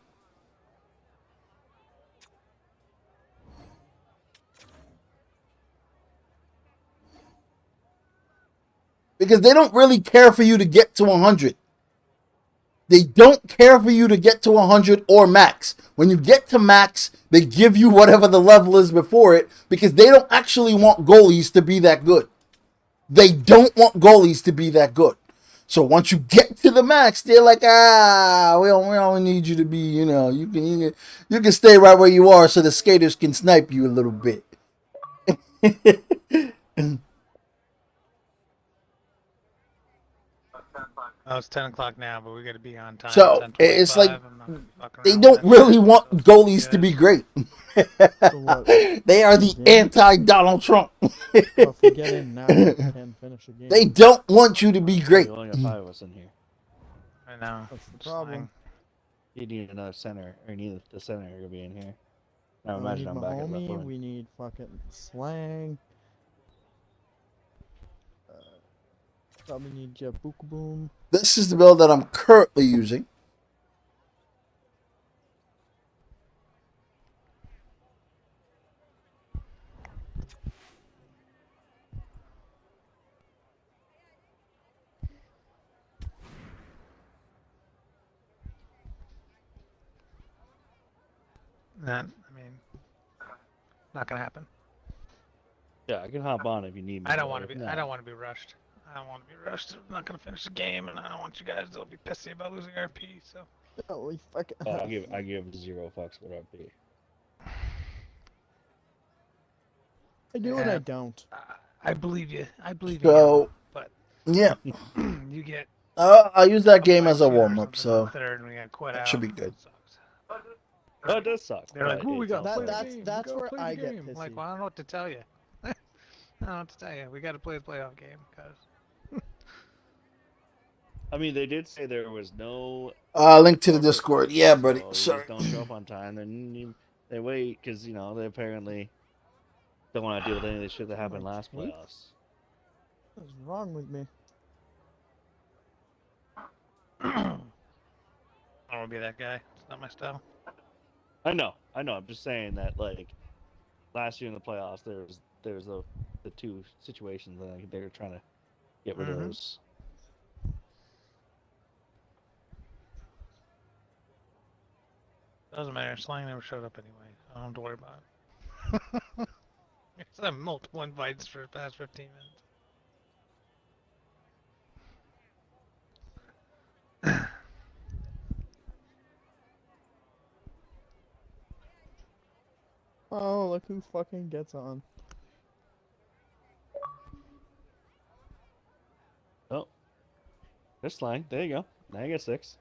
Because they don't really care for you to get to 100. They don't care for you to get to 100 or max. When you get to max, they give you whatever the level is before it because they don't actually want goalies to be that good. They don't want goalies to be that good. So once you get to the max, they're like, we don't need you to be, you can stay right where you are so the skaters can snipe you a little bit. Oh, it's 10 o'clock now, but we got to be on time. So it's like 10:25. I'm not gonna be fucking they around don't with that really shit, want so goalies to yeah. be great. So what? They are the Yeah. anti-Donald Trump. Well, if we get in now, we can finish a game. They don't want you to be great. We only got 5 of us in here. I know. That's the Slang. problem. You need another center, or you need the center to be in here. Now We imagine need I'm back at left Mahomey, wing. we need fucking Slang. Probably need Jeff Boom. This is the build that I'm currently using. That, I mean, not gonna happen. Yeah, I can hop on if you need me. I don't but want to if be. not- I don't want to be rushed. I don't want to be rushed. I'm not gonna finish the game, and I don't want you guys to be pissy about losing RP. So Holy fucking. Oh, I give 0 fucks what RP. I do and Yeah. I don't. I believe you. I believe you. So But yeah, you get. I'll use that game like as a 2 or warm-up. something in So the third, and we got quit that out. should be good. It sucks. Oh, it does suck. They're like, but "Ooh, we it's got to also- play the That's- game. that's we gotta where play I the get game." I'm like, pissy. well, I don't know what to tell you. I don't know what to tell you. We got to play the playoff game, guys. I mean, they did say there was no. link to the Discord. Yeah, buddy. So you Sorry. just don't show up on time, then they wait because they apparently don't want to deal with any of the shit that happened last Wait. playoffs. What's wrong with me? I don't want to be that guy. It's not my style. I know. I'm just saying that last year in the playoffs, there was the 2 situations that they were trying to get rid of Mhm. those. Doesn't matter. Slang never showed up anyway. So I don't have to worry about it. It's had multiple invites for the past 15 minutes. Oh, look who fucking gets on. Oh, there's Slang. There you go. Now you get 6.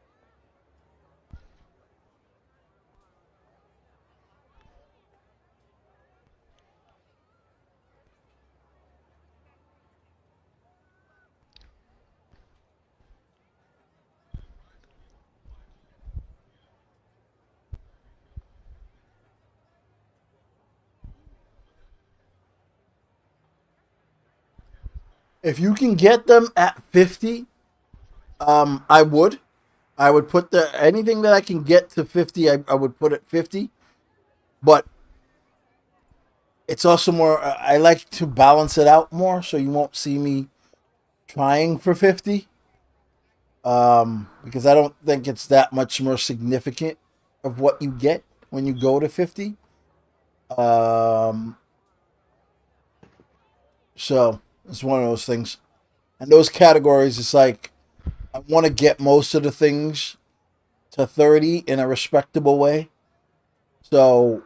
If you can get them at 50, I would. I would put anything that I can get to 50, I would put at 50. But it's also more, I like to balance it out more, so you won't see me trying for 50. Because I don't think it's that much more significant of what you get when you go to 50. So it's one of those things. And those categories, it's like I want to get most of the things to 30 in a respectable way. So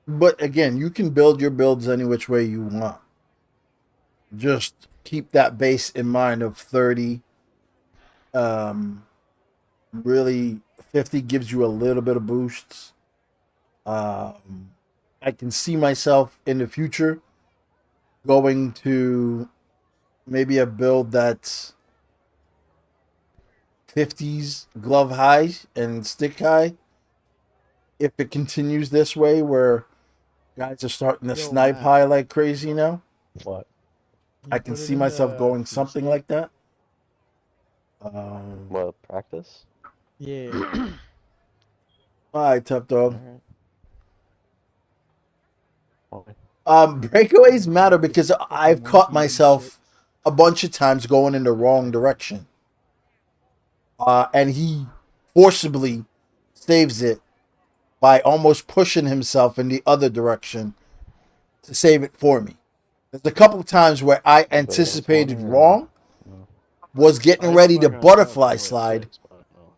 but again, you can build your builds any which way you want. Just keep that base in mind of 30. Really, 50 gives you a little bit of boosts. I can see myself in the future going to maybe a build that's 50s glove high and stick high. If it continues this way, where guys are starting to Yo, snipe Matt. high like crazy now, What? I can see myself going something like that. What, practice? Yeah. All right, tough dog. Okay. Breakaways matter because I've Fucking caught one-team myself shit. a bunch of times going in the wrong direction. And he forcibly saves it by almost pushing himself in the other direction to save it for me. There's a couple times where I anticipated wrong, was getting ready to butterfly slide,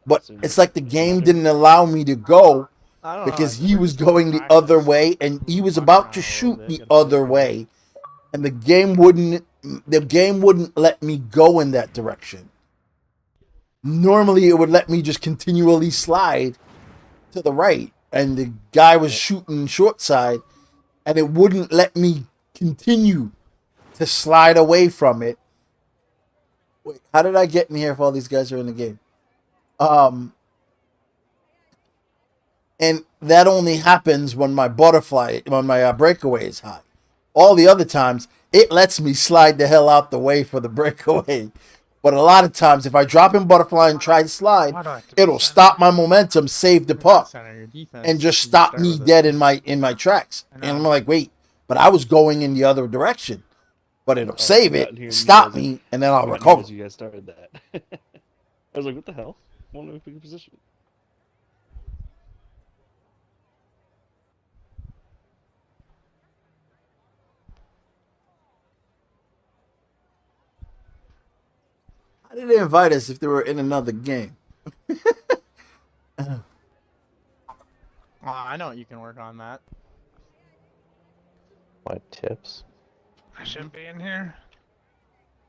but Soon it's as like the it's game better. didn't allow me to go I don't know. because I he we're was just gonna going the other practice way and he was fucking about to around a shoot little bit, the get a feel other for it. way, and the game wouldn't let me go in that direction. Normally it would let me just continually slide to the right, and the guy was shooting short side, and it wouldn't let me continue to slide away from it. Wait, how did I get in here if all these guys are in the game? And that only happens when my breakaway is high. All the other times, it lets me slide the hell out the way for the breakaway. But a lot of times, if I drop in butterfly and try to slide, Why do I have to be it'll center? stop my momentum, save the You're not puck, center, your defense. and just You stop start me with it. dead in my tracks. I And I'm know. like, wait, but I was going in the other direction. But it'll Oh, save I it, got here and you stop guys- me, and then I'll I got here recover. as you guys started that. I was like, what the hell? Won't let me pick a position. How did they invite us if they were in another game? I know you can work on that. What tips? I shouldn't be in here.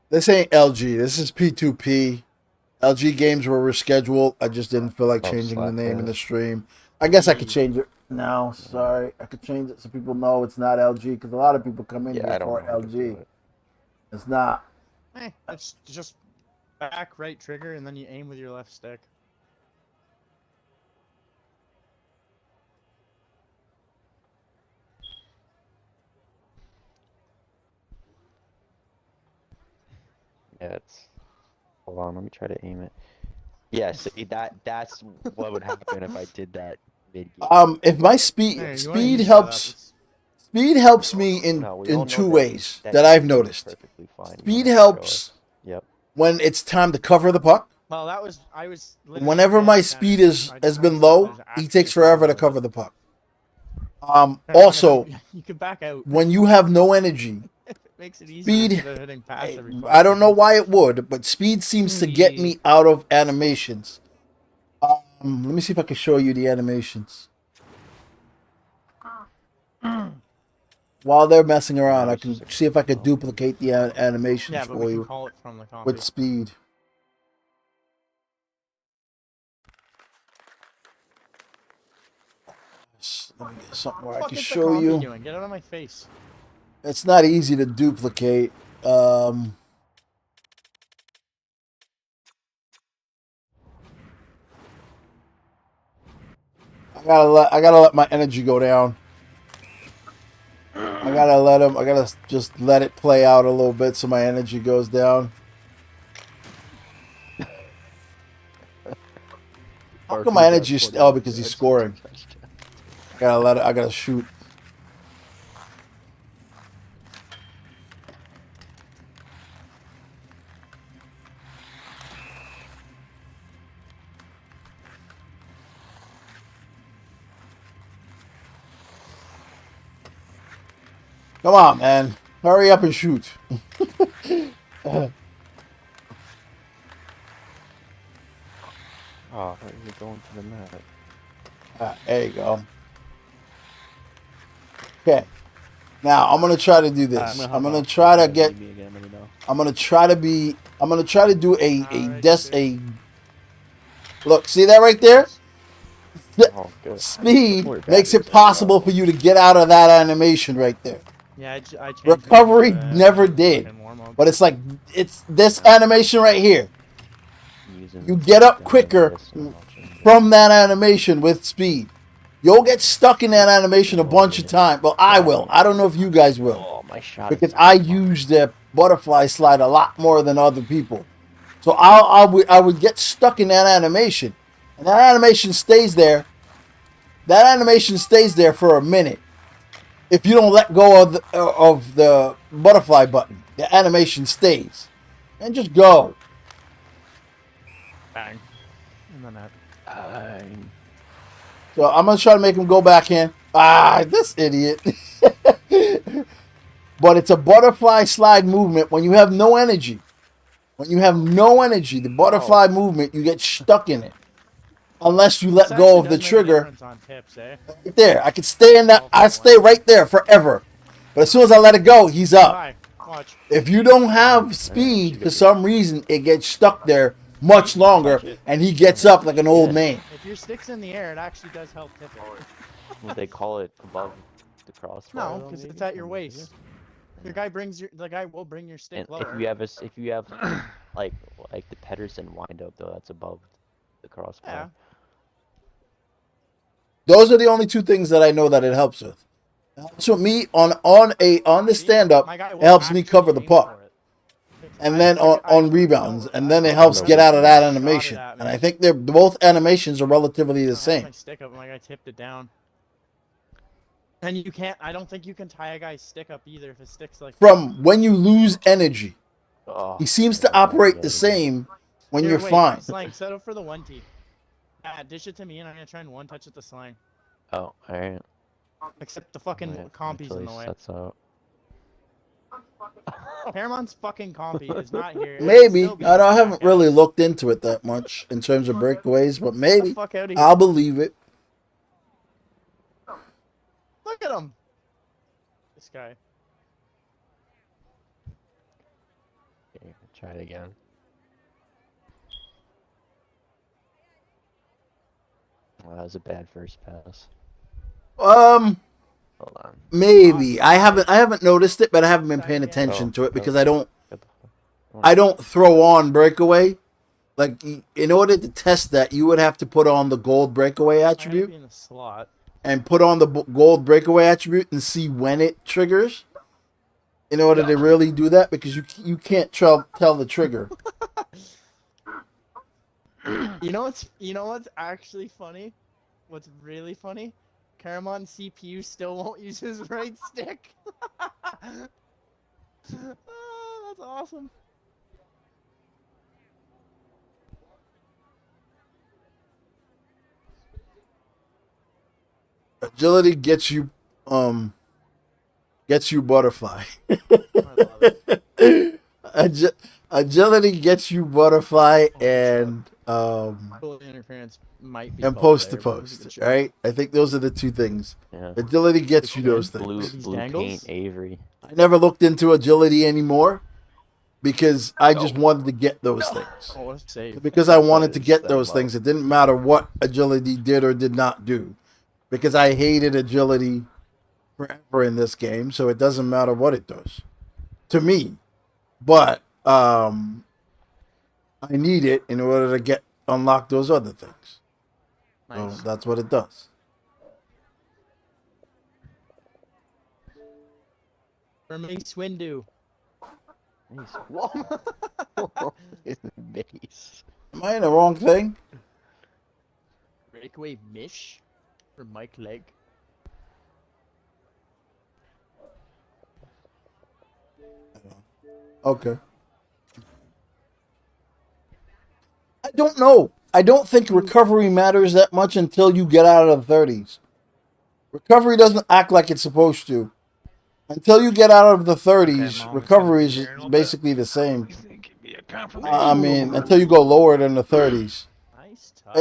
This ain't LG. This is P2P. LG games were rescheduled. I just didn't feel like Oh, changing the Slack name in the has. stream. I guess I could change it now. Sorry. I could change it so people know it's not LG because a lot of people come in Yeah, here I don't for know how to do LG. it. It's not. It's just back right trigger and then you aim with your left stick. Yeah, it's. Hold on, let me try to aim it. Yeah, see that's what would happen if I did that mid game. If my There, speed you wanna speed use that up, helps it's- speed helps me No, we all in know two that ways that that I've aim is noticed. perfectly fine. You don't Speed have to show helps us. Yep. when it's time to cover the puck. Well, I was literally Whenever dead my center. speed I has tried been to low, just he actually takes forever to follow cover it. the puck. Kinda Also, you could back out. when you have no energy, It makes it easier speed. instead of hitting pass every 5 I don't know seconds. why it would, but speed seems to get me out of animations. Let me see if I can show you the animations. While they're messing around, I can see if I could duplicate the animations Yeah, but for we can you call it from the copy. with speed. Let me get something where I What can the fuck is the show copy you. doing? Get out of my face. It's not easy to duplicate. I gotta let my energy go down. I gotta just let it play out a little bit so my energy goes down. How come my energy is still because he's scoring? I gotta shoot. Come on, man. Hurry up and shoot. Oh, you're going to the net. There you go. Okay. Now I'm gonna try to do this. I'm gonna try to get. I'm gonna try to be. I'm gonna try to do a. Look, see that right there? Oh, good. Speed We're makes batteries it are possible low. for you to get out of that animation right there. Yeah, I changed Recovery it to never fucking did, warm-up. but it's like it's this animation right here. Using You get up down quicker this and watching this. from that animation with speed. You'll get stuck in that animation a bunch of times. Well, I will. I don't know if you guys will, Oh, my shot because is I use the butterfly slide a lot more than other people. So I would get stuck in that animation, and that animation stays there. That animation stays there for a minute. If you don't let go of the butterfly button, the animation stays, and just go. Bang. In the net. So I'm gonna try to make him go back in. This idiot. But it's a butterfly slide movement when you have no energy. When you have no energy, the butterfly movement, you get stuck in it. unless you This let go actually of the does make a trigger. difference on tips, eh? Right there, I could stay in that. All I for stay one. right there forever. But as soon as I let it go, he's up. Hi, watch. If you don't have speed for some reason, it gets stuck there much longer, Touch it. and he gets up like an old man. If your stick's in the air, it actually does help tip it. Would they call it above the crossbar? No, though, because it's maybe? at your waist. The guy will bring your stick And lower. if you have like the Pedersen wind up though, that's above the crossbar. Yeah. Those are the only two things that I know that it helps with. It helps with me on the See, stand up. my guy It will helps me actually cover the aim puck, for it. and then on rebounds, and then it helps get out of that animation. And I think they're both animations are relatively the I had same. my stick up, and my guy tipped it down. And you can't. I don't think you can tie a guy's stick up either if his stick's like. From when you lose energy, Oh, he seems yeah, to operate yeah, the yeah. same when Here, you're wait, fine. Slang, set up for the 1T. Yeah, dish it to me, and I'm gonna try and one touch at the Slang. Oh, alright. Except the fucking compy's in the way. Sets up. Paramount's fucking compy is not here. It'll Maybe still be I haven't really jackass. looked into it that much in terms of breakaways, but Get the maybe fuck out of here. I'll believe it. Look at him. This guy. Okay, try it again. Well, that was a bad first pass. Um, Hold on. maybe I haven't noticed it, but I haven't been paying attention to it because I don't throw on breakaway. Like in order to test that, you would have to put on the gold breakaway I gotta attribute be in the slot. and put on the gold breakaway attribute and see when it triggers. In order to really do that, because you can't tell the trigger. You know what's actually funny? What's really funny? Caramon CPU still won't use his right stick. Oh, that's awesome. Agility gets you butterfly. I love it. Agility gets you butterfly and Goal interference might be and called post to there, but it was a good post, shot. right? I think those are the two things. Yeah. Agility gets you those Blue things. These dangles? paint Avery. I never looked into agility anymore because I just wanted to get those things. Oh, save. Because I wanted to It's get that those low. things. It didn't matter what agility did or did not do. Because I hated agility forever in this game, so it doesn't matter what it does. To me. But I need it in order to unlock those other things. Nice. So that's what it does. For Mace Windu. Nice. Whoa. Mace. Am I in the wrong thing? Breakaway Mish for Mike Legg. Okay. I don't know. I don't think recovery matters that much until you get out of the 30s. Recovery doesn't act like it's supposed to. Until you get out of the 30s, Mom, recovery it's is gonna be here in a little basically the same. You think it'd be a confirmation? I mean, until you go lower than the 30s. Nice touch.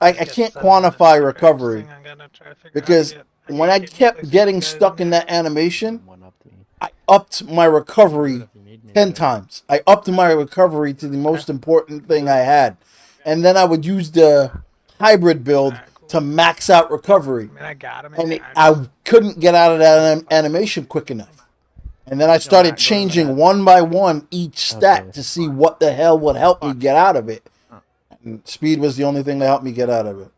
I Get can't 7 minutes quantify of recovery practicing, I'm gonna try to figure out because yet. when I can't kept place getting you guys stuck in there. that animation, One up to me. I upped my Do it recovery if you need me 10 to. times. I upped my recovery to the most important thing I had. And then I would use the hybrid build Alright, cool. to max out recovery. I mean, I got him. And I couldn't get out of that animation quick enough. And then I started changing one by one each stat Okay. to see what the hell would help me get out of it. And speed was the only thing that helped me get out of it.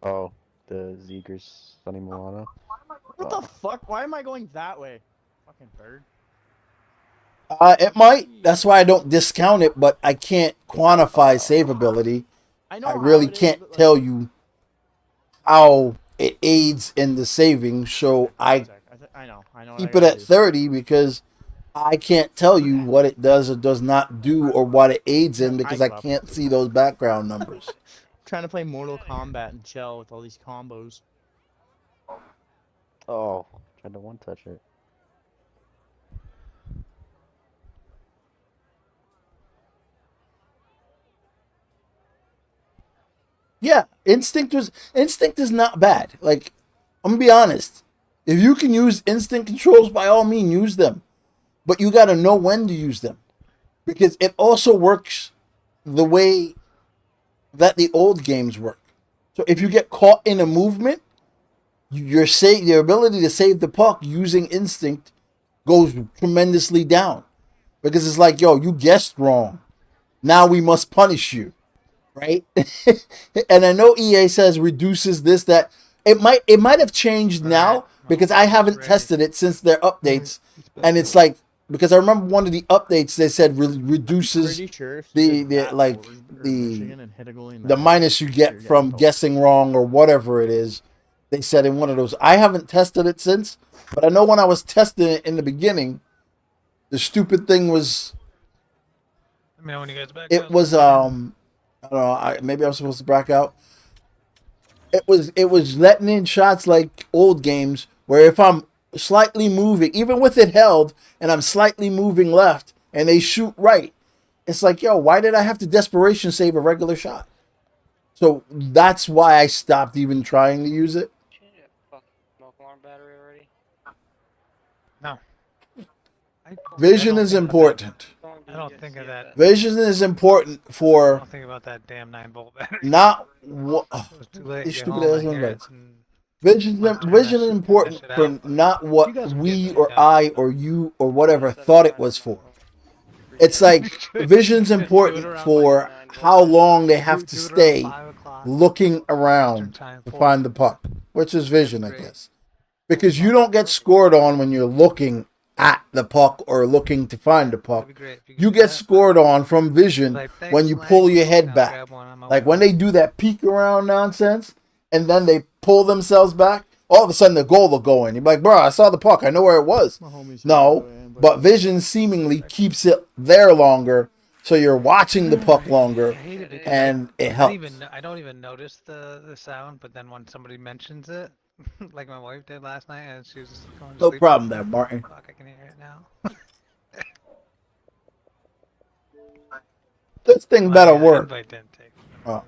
Oh, the Zegers Sonny Milano. What the fuck? Why am I going that way? Fucking bird. It might. That's why I don't discount it, but I can't quantify save ability. I know I how really it is, can't but, like, tell you how it aids in the saving, so I I know. what keep I it gotta at do. 30 because I can't tell you what it does or does not do or what it aids in because I can't see those background numbers. Trying to play Mortal Kombat and chill with all these combos. Oh, tried to one touch it. Yeah, instinct is not bad. Like, I'm gonna be honest. If you can use instinct controls, by all means use them. But you gotta know when to use them. Because it also works the way that the old games work. So if you get caught in a movement, your ability to save the puck using instinct goes tremendously down. Because it's like, yo, you guessed wrong. Now we must punish you. Right? And I know EA says reduces this, that it might have changed now because I haven't tested it since their updates. And it's like, because I remember one of the updates they said reduces Pretty sure if you did the that like forward or the Michigan and hit a goalie in the net, minus you you're get getting from told. guessing wrong or whatever it is. They said in one of those. I haven't tested it since, but I know when I was testing it in the beginning, the stupid thing was Let me know when you guys back it out. was I don't know, maybe I was supposed to back out. It was letting in shots like old games where if I'm slightly moving, even with it held, and I'm slightly moving left and they shoot right, it's like, yo, why did I have to desperation save a regular shot? So that's why I stopped even trying to use it. Change that fucking smoke alarm battery already. No. Vision is important. I don't think of that. Vision is important I for don't think about that damn 9-volt battery. not what It was too late. you Get stupid home, ass I hear invites. it, and Vision Might turn vision is that important shit for out, but not You what guys will we get or it. I or you or whatever thought it was for. It's like vision's important for how long they have to do it around stay 5 o'clock looking Eastern around time to for find the puck, which is vision, I great. guess. Because you don't get scored on when you're looking at the puck or looking to find the puck. That'd be great if you could You do get that. scored on from vision Like, thanks, when you Lang. pull your head I'll back. grab one on my Like way when home. they do that peek around nonsense and then they pull themselves back, all of a sudden the goal will go in. You're like, bro, I saw the puck. I know where it was. My homies No, here, boy, but vision seemingly keeps it there longer, so you're watching the puck I longer, hate it because and it helps. I don't even notice the sound, but then when somebody mentions it, like my wife did last night, and she was just going to No sleep. problem there, Martin. Fuck, I can hear it now. This thing My, better work. invite didn't take. Oh.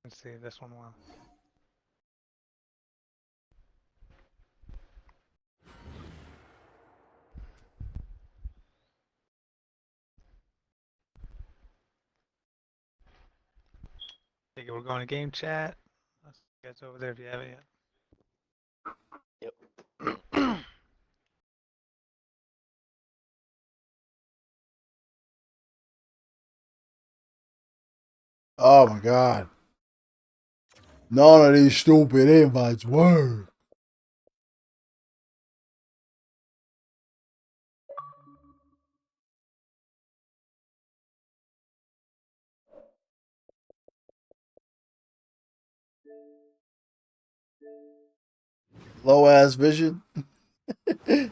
Let's see this one will. Think we're going to game chat. Let's get over there if you haven't yet. Yep. Oh my god. None of these stupid invites work. Low ass vision. I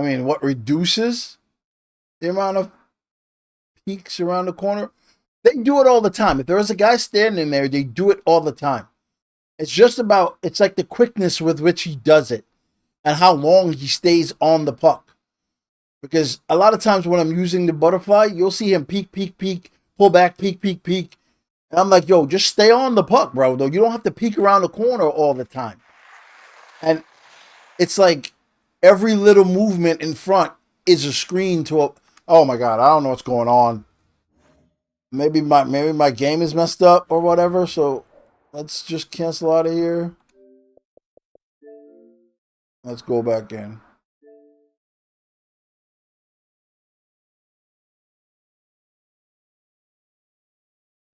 mean, what reduces the amount of peaks around the corner? They do it all the time. If there is a guy standing there, they do it all the time. It's just about, it's like the quickness with which he does it and how long he stays on the puck. Because a lot of times when I'm using the butterfly, you'll see him peek, peek, peek, pull back, peek, peek, peek. And I'm like, yo, just stay on the puck, bro. Though you don't have to peek around the corner all the time. And it's like every little movement in front is a screen to a. Oh my god, I don't know what's going on. Maybe my game is messed up or whatever. So let's just cancel out of here. Let's go back in.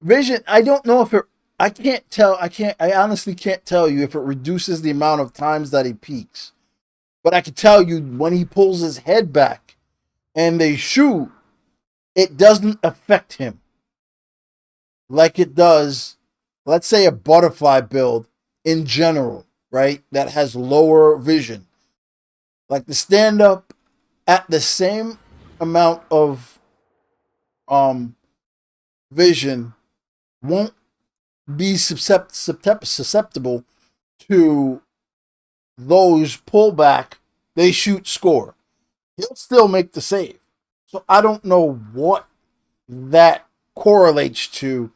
Vision, I don't know if it. I can't tell. I honestly can't tell you if it reduces the amount of times that he peaks. But I can tell you when he pulls his head back and they shoot, it doesn't affect him like it does, let's say, a butterfly build in general, right? That has lower vision. Like the stand up at the same amount of vision won't be susceptible to those pullback, they shoot, score. He'll still make the save. So I don't know what that correlates to,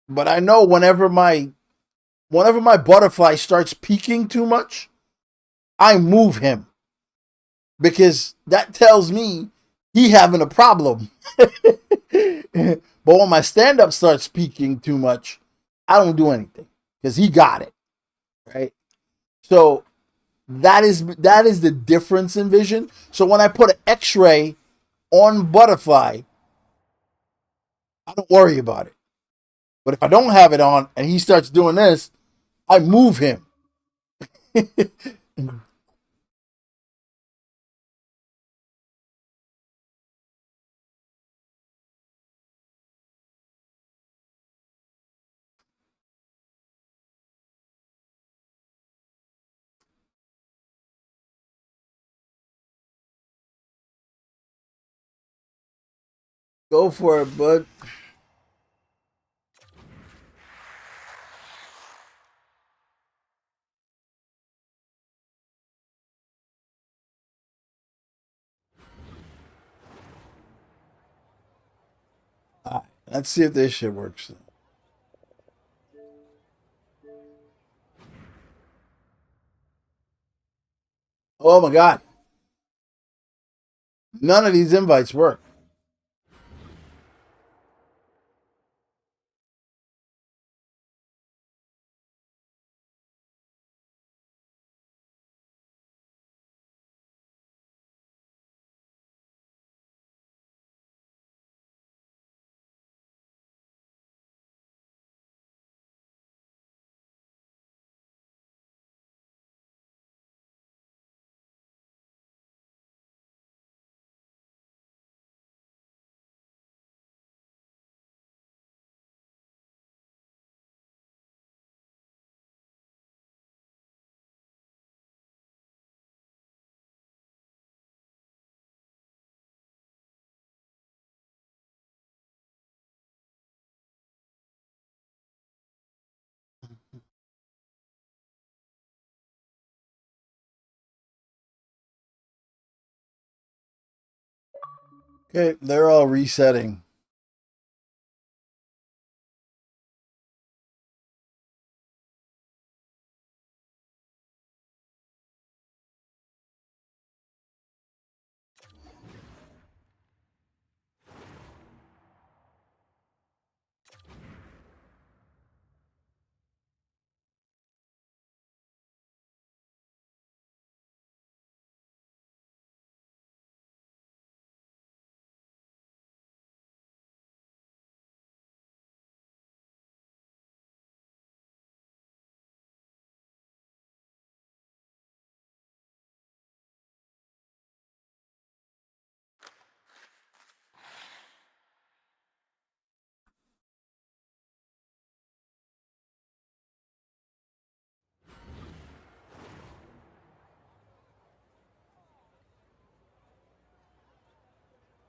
but I know whenever my butterfly starts peaking too much, I move him because that tells me he having a problem. But when my stand up starts peaking too much, I don't do anything because he got it, right? So that is the difference in vision. So when I put an X-ray on butterfly, I don't worry about it. But if I don't have it on and he starts doing this, I move him. Go for it, bud. All right, let's see if this shit works. Oh my god. None of these invites work. Okay, they're all resetting.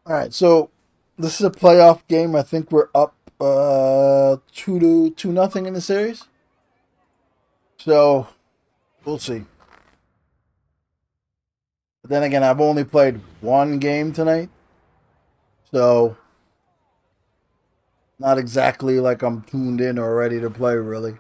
All right, so this is a playoff game. I think we're up 2 nothing in the series. So we'll see. But then again, I've only played one game tonight, so not exactly like I'm tuned in or ready to play. Really.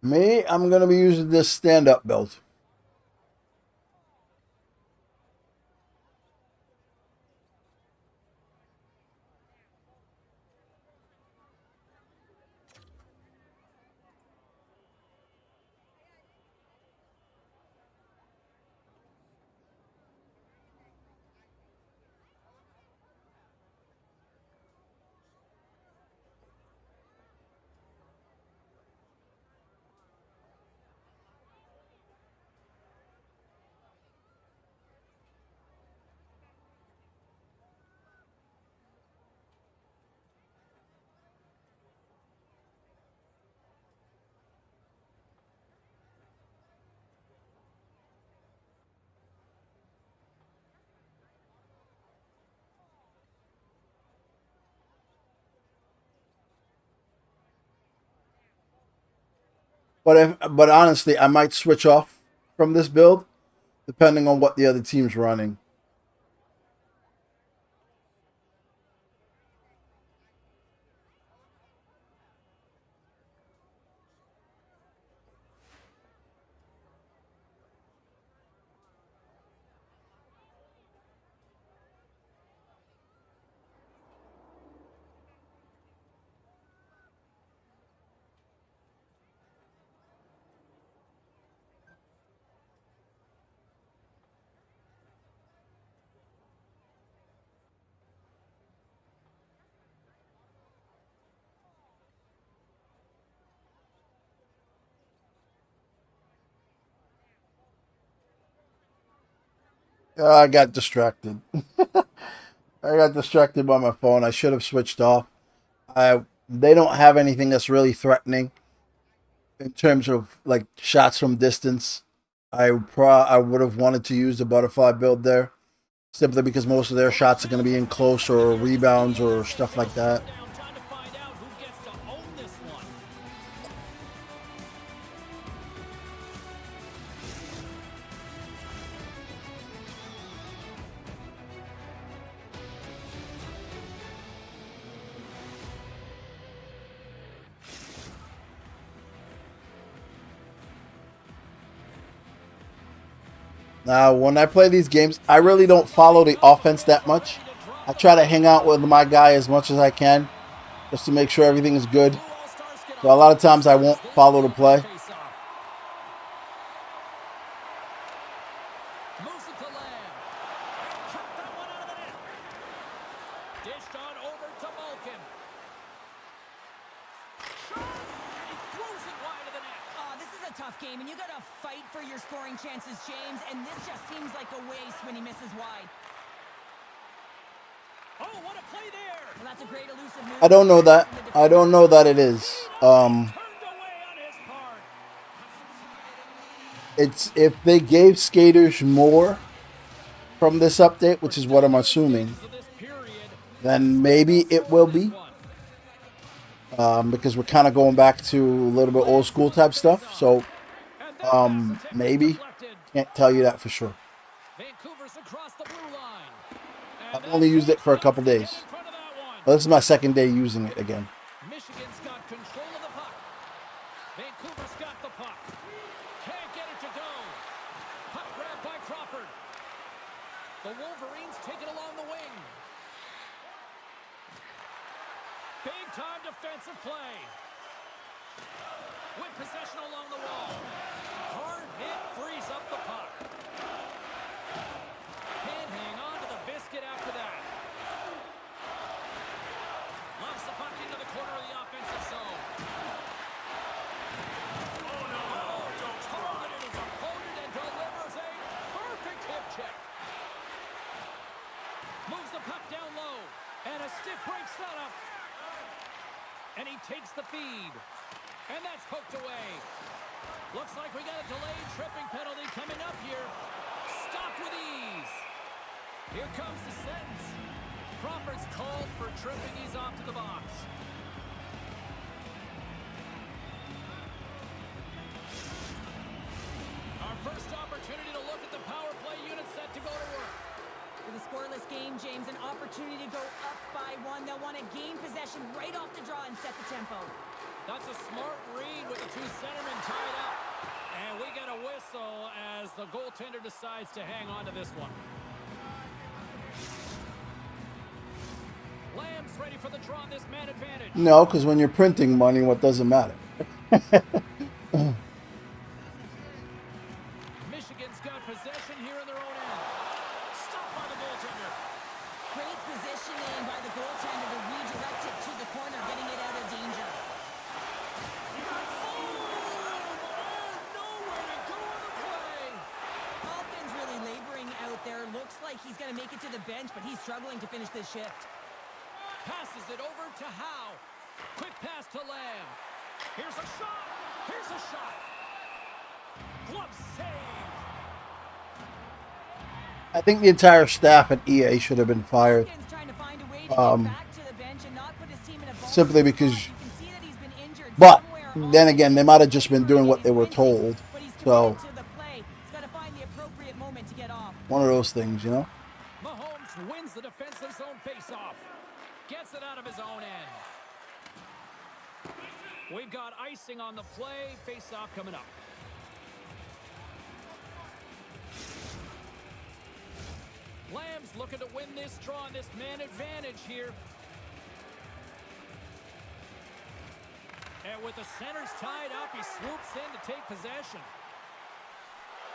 Me, I'm going to be using this stand-up build. But honestly, I might switch off from this build depending on what the other team's running. I got distracted. I got distracted by my phone. I should have switched off. They don't have anything that's really threatening in terms of like shots from distance. I would have wanted to use the butterfly build there simply because most of their shots are going to be in close or rebounds or stuff like that. Time to find out who gets to own this one. Now, when I play these games, I really don't follow the offense that much. I try to hang out with my guy as much as I can just to make sure everything is good. So a lot of times I won't follow the play. Moves it to Lamb. Cut that one out of the net. Dished on over to Malkin. Shot! He throws it wide of the net. Oh, this is a tough game, and you got to fight for your scoring chances, James, and this just seems like a waste when he misses wide. Oh, what a play there! Well, that's a great elusive move. I don't know that. I don't know that it is. Turned away on his part. It's if they gave skaters more from this update, which is what I'm assuming, So this period, then maybe it will be. Because we're kind of going back to a little bit old school type stuff. So maybe. Can't tell you that for sure. Vancouver's across the blue line. I've only used it for a couple days. But this is my second day using it again. Michigan's got control of the puck. Vancouver's got the puck. Can't get it to go. Puck grabbed by Crawford. The Wolverines take it along the wing. Big time defensive play. With possession along the wall. Hard hit frees up the puck. Can't hang on to the biscuit after that. Loves the puck into the corner of the offensive zone. Oh no! Targeted his opponent and delivers a perfect hip check. Moves the puck down low. And a stiff break setup. And he takes the feed. And that's poked away. Looks like we got a delayed tripping penalty coming up here. Stopped with ease. Here comes the sentence. Crawford's called for tripping. He's off to the box. Our first opportunity to look at the power play unit set to go to work. With a scoreless game, James, an opportunity to go up by one. They'll want to gain possession right off the draw and set the tempo. That's a smart read with the two centermen tied up. And we get a whistle as the goaltender decides to hang on to this one. Lamb's ready for the draw on this man advantage. No, because when you're printing money, what doesn't matter? Michigan's got possession here in their own end. Stopped by the goaltender. Great positioning by the goaltender to redirect it to the corner, getting it out of danger. Nowhere to go on the play. Alkin's really laboring out there. Looks like he's going to make it to the bench, but he's struggling to finish this shift. Passes it over to Howe. Quick pass to Lamb. Here's a shot. Here's a shot. Glove save. I think the entire staff at EA should have been fired. Alkin's trying to find a way to get back to the bench and not put his team in a vulnerable Simply because, spot. You can see that he's been injured but somewhere then on again, they might have just been doing what they were told. But he's So, committed to the play. He's got to find the appropriate moment to get off. one of those things, you know? Mahomes wins the defensive zone faceoff. Gets it out of his own end. We've got icing on the play. Faceoff coming up. Lamb's looking to win this draw on this man advantage here. And with the centers tied up, he swoops in to take possession.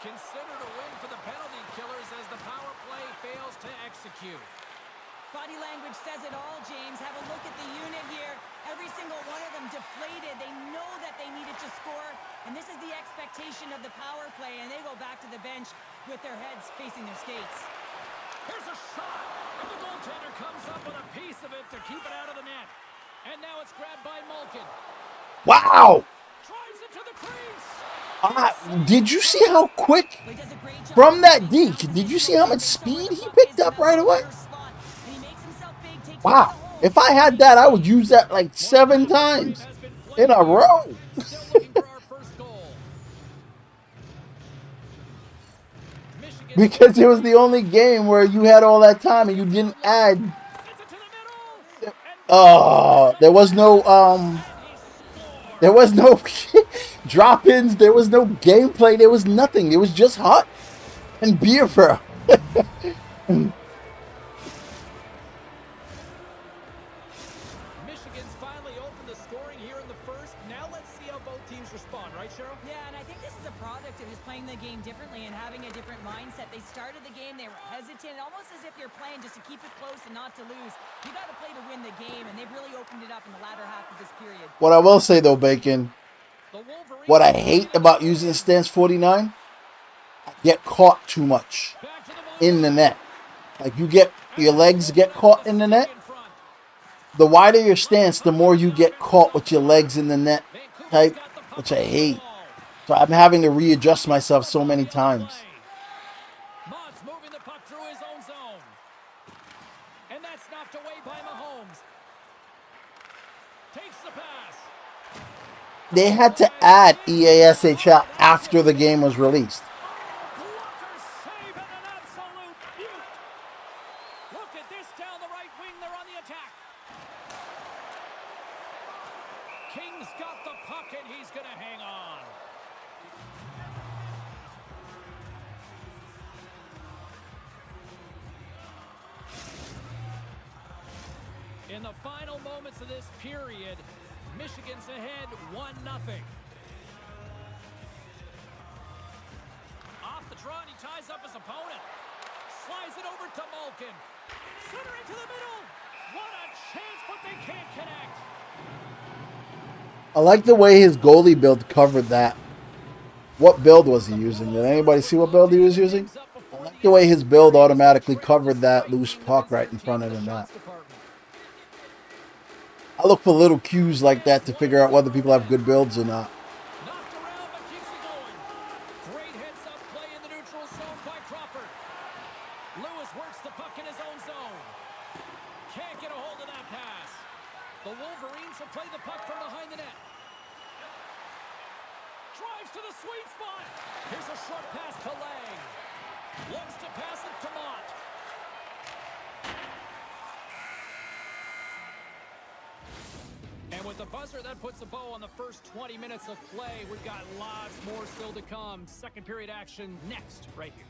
Considered a win for the penalty killers as the power play fails to execute. Body language says it all, James. Have a look at the unit here. Every single one of them deflated. They know that they needed to score, and this is the expectation of the power play, and they go back to the bench with their heads facing their skates. Here's a shot, and the goaltender comes up with a piece of it to keep it out of the net. And now it's grabbed by Malkin. Wow! Drives it to the crease. Did you see how quick He does a great job from that D? Did you see how much speed he picked up right away? and he makes himself big, takes Wow. If I had that, I would use that like 7 times in a row. Still looking for our first goal. Michigan Because it was the only game where you had all that time and you didn't add. sends it to the middle. Oh, there was no drop-ins. There was no gameplay. There was nothing. It was just hot and beer, bro. Michigan's finally opened the scoring here in the first. Now let's see how both teams respond, right, Cheryl? Yeah, and I think this is a product of just playing the game differently and having a different mindset. They started the game, they were hesitant, almost as if you're playing just to keep it close and not to lose. You got to play to win the game, and they've really opened it up in the latter half of this period. What I will say though, Bacon, what I hate about using the stance 49, I get caught too much in the net. Like your legs get caught in the net. The wider your stance, the more you get caught with your legs in the net type, which I hate. So I'm having to readjust myself so many times. Mott's moving the puck through his own zone. And that's knocked away by Mahomes. Takes the pass. They had to add EASHL after the game was released. Blocker save and an absolute beaut. Look at this down the right wing. They're on the attack. King's got the puck and he's going to hang on. In the final moments of this period, Michigan's ahead 1-0. Off the draw, and he ties up his opponent. Slides it over to Malkin. Center into the middle. What a chance, but they can't connect. I like the way his goalie build covered that. What build was he using? Did anybody see what build he was using? I like the way his build automatically covered that loose puck right in front of the net. I look for little cues like that to figure out whether people have good builds or not. Knocked around, but keeps it going. Great heads-up play in the neutral zone by Crawford. Lewis works the puck in his own zone. Can't get a hold of that pass. The Wolverines will play the puck from behind the net. Drives to the sweet spot. Here's a short pass to Lang. Looks to pass it to Mott. And with the buzzer, that puts a bow on the first 20 minutes of play. We've got lots more still to come. Second period action next, right here.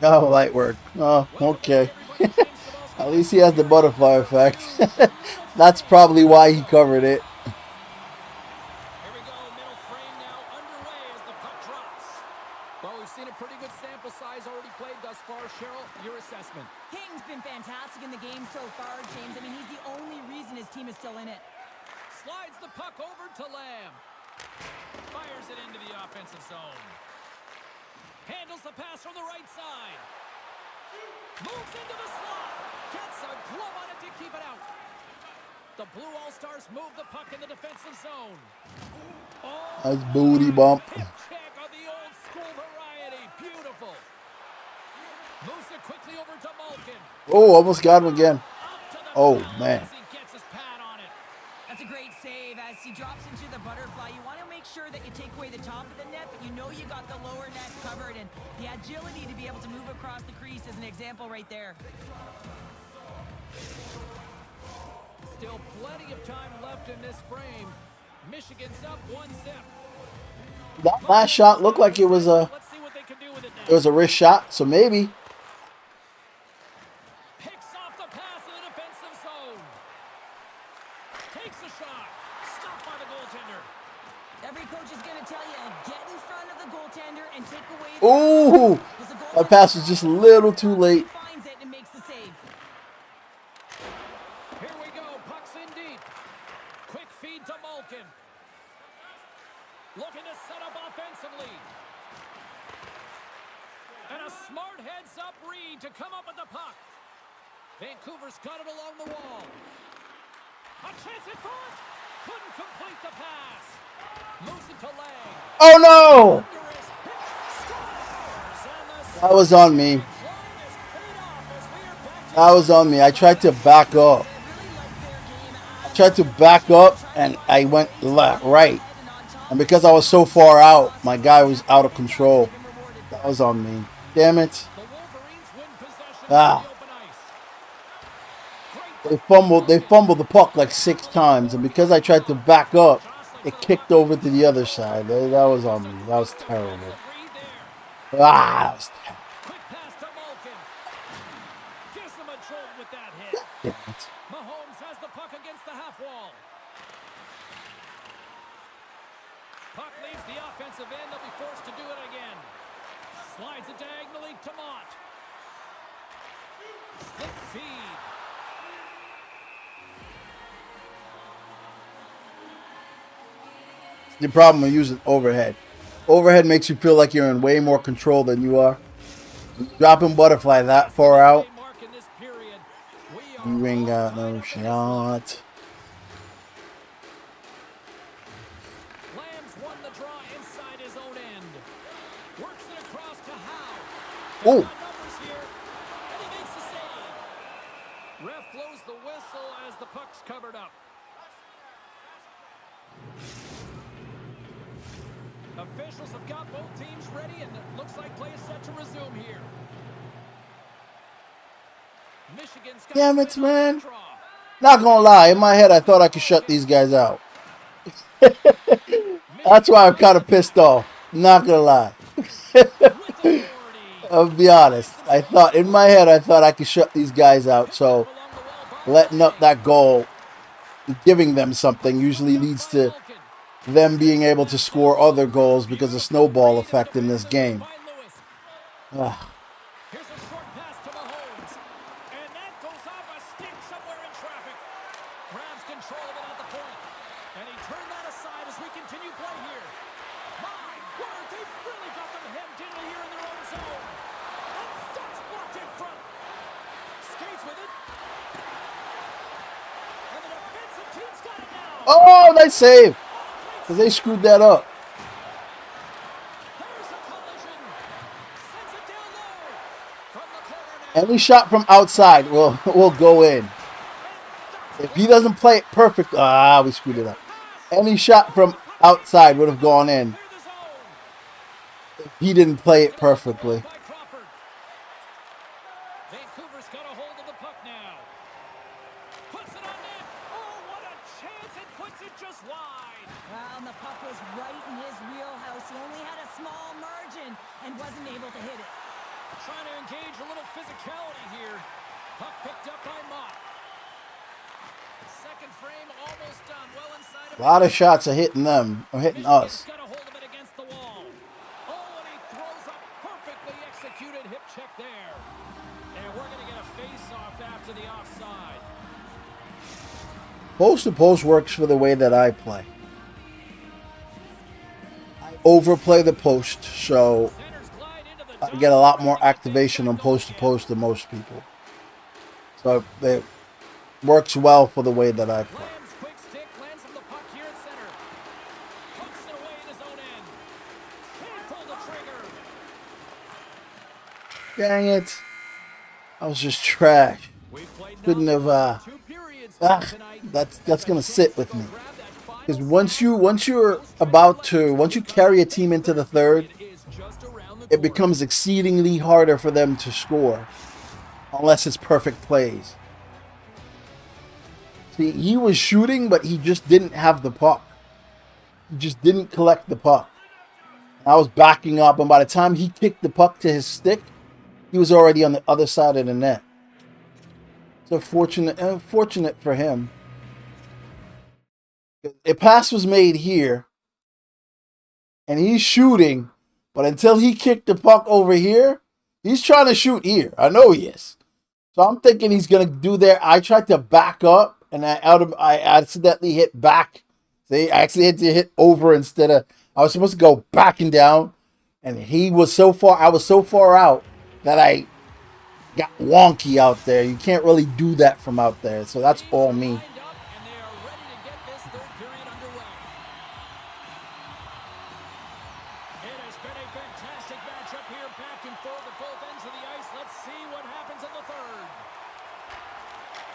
Oh, light work. Oh, okay. At least he has the butterfly effect. That's probably why he covered it. Here we go, middle frame now underway as the puck drops. Well, we've seen a pretty good sample size already played thus far. Cheryl, your assessment. King's been fantastic in the game so far, James. I mean, he's the only reason his team is still in it. Slides the puck over to Lamb. Fires it into the offensive zone. Handles the pass from the right side. Moves into the slot. Gets a glove on it to keep it out. The Blue All-Stars move the puck in the defensive zone. Oh, Nice booty bump. hip check on the old school variety. Beautiful. Moves it quickly over to Malkin. Oh, almost got him again. Up to the Oh, foul man. as he gets his pad on it. That's a great save as he drops into the butterfly. You want to make sure that you take away the top of the net, but you know you got the lower net covered, and the agility to be able to move across the crease is an example right there. Still plenty of time left in this frame. Michigan's up 1-0. That last shot looked like it was a Let's see what they can do with it now. wrist shot, so maybe. Picks off the pass in the defensive zone. Takes a shot. Stopped by the goaltender. Every coach is going to tell you, get in front of the goaltender and take away the Ooh, because the that pass was just a little too late. finds it and makes the save. Here we go. Puck's in deep. Quick feed to Malkin. Looking to set up offensively. And a smart heads-up read to come up with the puck. Vancouver's got it along the wall. A chance in front. Couldn't complete the pass. Moves it to Lang. Oh no! Under his hip. Scores. And the That was on me. decline is paid off as we are back to That was on me. I tried to back up. I tried to back up and I went left, right. And because I was so far out, my guy was out of control. That was on me. Damn it. the Wolverines win possession Ah. of the open ice. Great They fumbled the puck like 6 times, and because I tried to back up, it kicked over to the other side. That was on me. That was terrible. read there. Ah, that was terrible. Quick pass to Malkin. Gives him a jolt with that hit. Damn it. Mahomes has the puck against the half wall. Puck leaves the offensive end. They'll be forced to do it again. Slides it diagonally to Mott. Slip feed. The problem with using overhead. Overhead makes you feel like you're in way more control than you are. Dropping butterfly that far out, Mark in this period. We are you ain't got no shot. Lamb's won the draw inside his own end. Works it across to Howe. Oh. Got numbers here, and he makes the save. Ref blows the whistle as the puck's covered up. Officials have got both teams ready, and it looks like play is set to resume here. Michigan's got Damn the it, win on man. the draw. Not gonna lie, in my head I thought I could shut these guys out. That's why I'm kind of pissed off. Not gonna lie. With authority. I'll be honest. In my head I thought I could shut these guys out. So Along the wall, ball letting up that goal, giving them something, usually leads to Malkin. them being able to score other goals because of snowball effect in this game. By Lewis. Ah, Here's a short pass to Mahomes. And that goes off a stick somewhere in traffic. Grabs control of it at the point. Oh, nice save. Because they screwed that up. There's a collision. Sends it down low. From the corner now. Any shot from outside will go in. If he doesn't play it perfect, we screwed it up. Any shot from outside would have gone in. Clear the zone. If he didn't play it perfectly. By Crawford. Vancouver's got a hold of the puck now. Puts it on net. Oh, what a chance. It puts it just wide. Well, and the puck was right in his wheelhouse. He only had a small margin and wasn't able to hit it. Trying to engage a little physicality here. Puck picked up by Mott. Second frame almost done. Well inside of A lot of shots are hitting them, or hitting us. Got a hold of it against the wall. Oh, and he throws a perfectly executed hip check there. And we're going to get a face-off after the offside. Post to post works for the way that I play. I overplay the post, so Centers glide into the I get a lot more activation on post to post than most people. So it works well for the way that I play. Lamb's quick stick lands him the puck here at center. Hooks it away in his own end. Can't pull the trigger. Dang it. I was just trash. We've played Couldn't have, 2 periods tonight. that's gonna sit with me. Because once you carry a team into the third, It is just around the it corner. becomes exceedingly harder for them to score. Unless it's perfect plays. See, he was shooting, but he just didn't have the puck. He just didn't collect the puck. I was backing up, and by the time he kicked the puck to his stick, he was already on the other side of the net. So fortunate for him. A pass was made here, and he's shooting, but until he kicked the puck over here, he's trying to shoot here. I know he is. So I'm thinking he's gonna do there. I tried to back up, and I accidentally hit back. See, I actually had to hit over instead of I was supposed to go backing down, and he was so far. I was so far out that I got wonky out there. You can't really do that from out there. So that's all me. Lined up, and they are ready to get this third period underway. It has been a fantastic matchup here, back and forth at both ends of the ice. Let's see what happens in the third.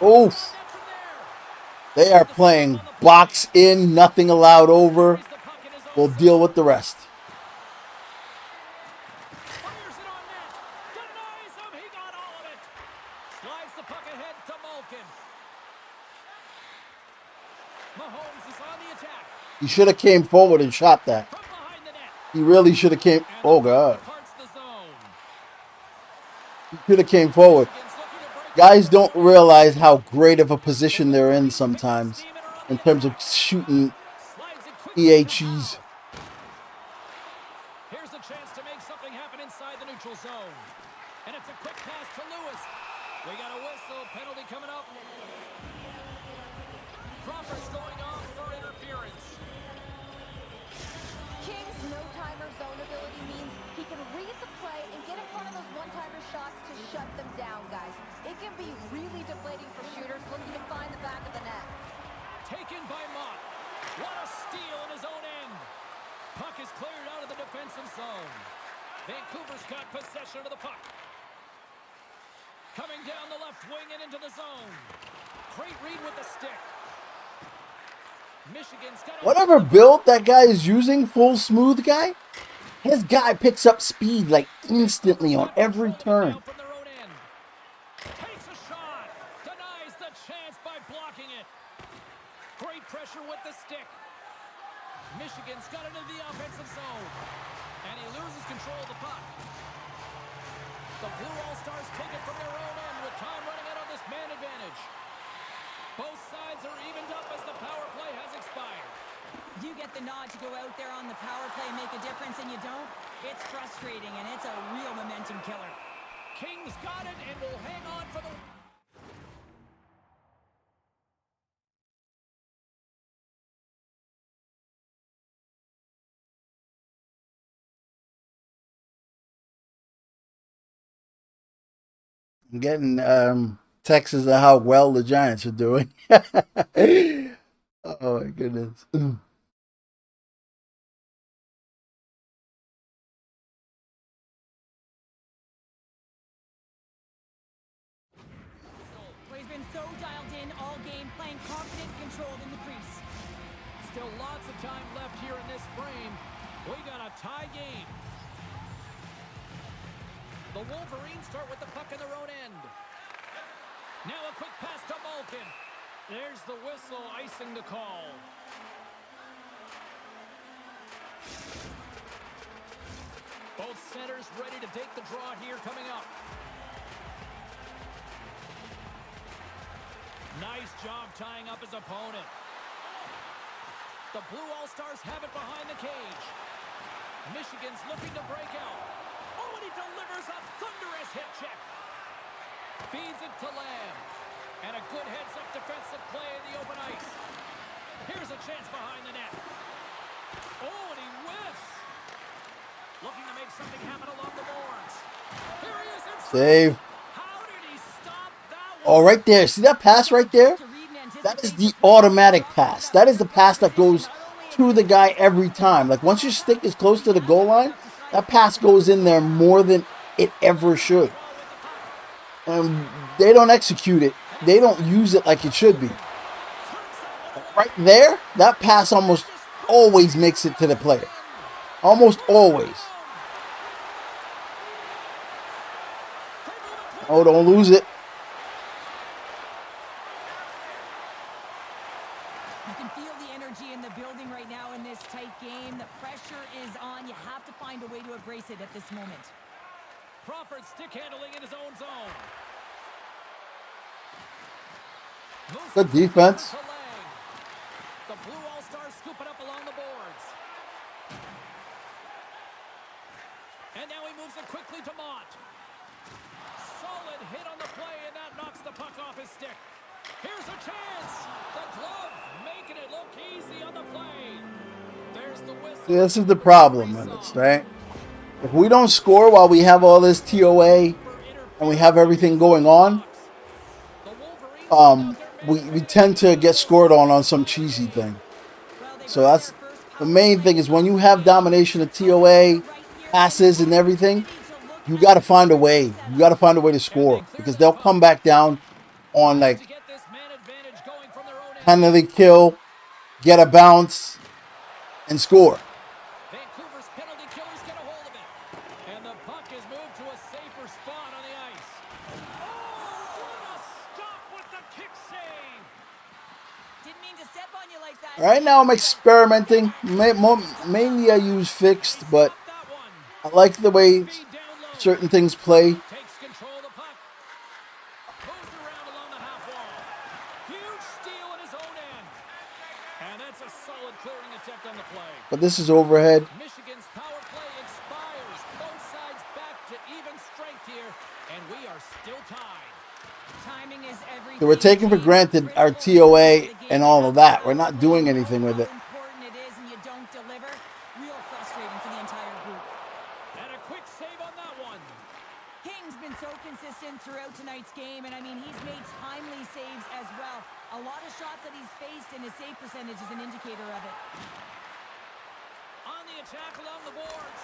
Oof. Net from there. They are playing box in, nothing allowed over. Plays the puck in his own We'll zone. deal with the rest. Fires it on net. Denies him. He got all of it. Slides the puck ahead to Malkin. Mahomes is on the attack. He should have came forward and shot that. From behind the net. He really should have came. And Oh the God, puck departs the zone. he should have came forward. Michigan's looking to break Guys don't realize how great of a position they're in sometimes in terms of shooting Slides it quickly to the EHEs. top. Here's a chance to make something happen inside the neutral zone. And it's a quick pass to Lewis. We got a whistle. Penalty coming up. Crawford's going off for interference. King's no-timer zone ability means he can read the play and get in front of those one-timer shots to shut them down, guys. It can be really deflating for shooters looking to find the back of the net. Taken by Mott. What a steal in his own end. Puck is cleared out of the defensive zone. Vancouver's got possession of the puck. Coming down the left wing and into the zone. Great read with the stick. Michigan's got a Whatever build that guy is using, full smooth guy, his guy picks up speed like instantly on every turn. From their own end. Takes a shot. Denies the chance by blocking it. Great pressure with the stick. Michigan's got it into the offensive zone. And he loses control of the puck. The Blue All-Stars take it from their own end with time running out on this man advantage. Both sides are evened up as the power play has expired. You get the nod to go out there on the power play and make a difference, and you don't. It's frustrating, and it's a real momentum killer. Kings got it and will hang on for the... I'm getting texts of how well the Giants are doing. Oh my goodness. Well, he's been so dialed in all game, playing confident, controlled in the crease. Still lots of time left here in this frame. We got a tie game. The Wolverines start with the puck in their own end. Now a quick pass to Malkin. There's the whistle, icing the call. Both centers ready to take the draw here coming up. Nice job tying up his opponent. The Blue All-Stars have it behind the cage. Michigan's looking to break out. Oh, and he delivers a thunderous hit check. Feeds it to Lamb. And a good heads-up defensive play in the open ice. Here's a chance behind the net. Oh, and he whiffs. Looking to make something happen along the boards. Here he is in front. Save. How did he stop that one? Oh, right there. See that pass right there? That is the automatic pass. That is the pass that goes to the guy every time. Like, once your stick is close to the goal line, that pass goes in there more than it ever should. And they don't execute it. They don't use it like it should be. Right there, that pass almost always makes it to the player. Almost always. Oh, don't lose it. You can feel the energy in the building right now in this tight game. The pressure is on. You have to find a way to embrace it at this moment. Crawford stick handling in his own zone. Good defense. The Blue All-Stars scoop it up along the boards. And now he moves it quickly to Mott. Solid hit on the play, and that knocks the puck off his stick. Here's a chance. The glove making it look easy on the play. There's the whistle. See, this is the problem with this, right? If we don't score while we have all this TOA and we have everything going on, we tend to get scored on some cheesy thing. So that's the main thing, is when you have domination of TOA, passes and everything, you got to find a way. You got to find a way to score, because they'll come back down on like penalty kill, get a bounce, and score. Vancouver's penalty killers get a hold of it. And the puck is moved to a safer spot on the ice. Oh, what a stop with the kick save. Didn't mean to step on you like that. Right now I'm experimenting. Mainly I use fixed, but I like the way certain things play. Takes control of the puck. Moves around along the half wall. Huge steal in his own end. And that's a solid clearing attempt on the play. But this is overhead. Michigan's power play expires. Both sides back to even strength here. And we are still tied. Timing is everything. So we're taking for granted our TOA and all of that. We're not doing anything with it. How important it is, and you don't deliver. Real frustrating for the entire group. And a quick save on that one. King's been so consistent throughout tonight's game, and I mean, he's made timely saves as well. A lot of shots that he's faced, and his save percentage is an indicator of it. On the attack along the boards.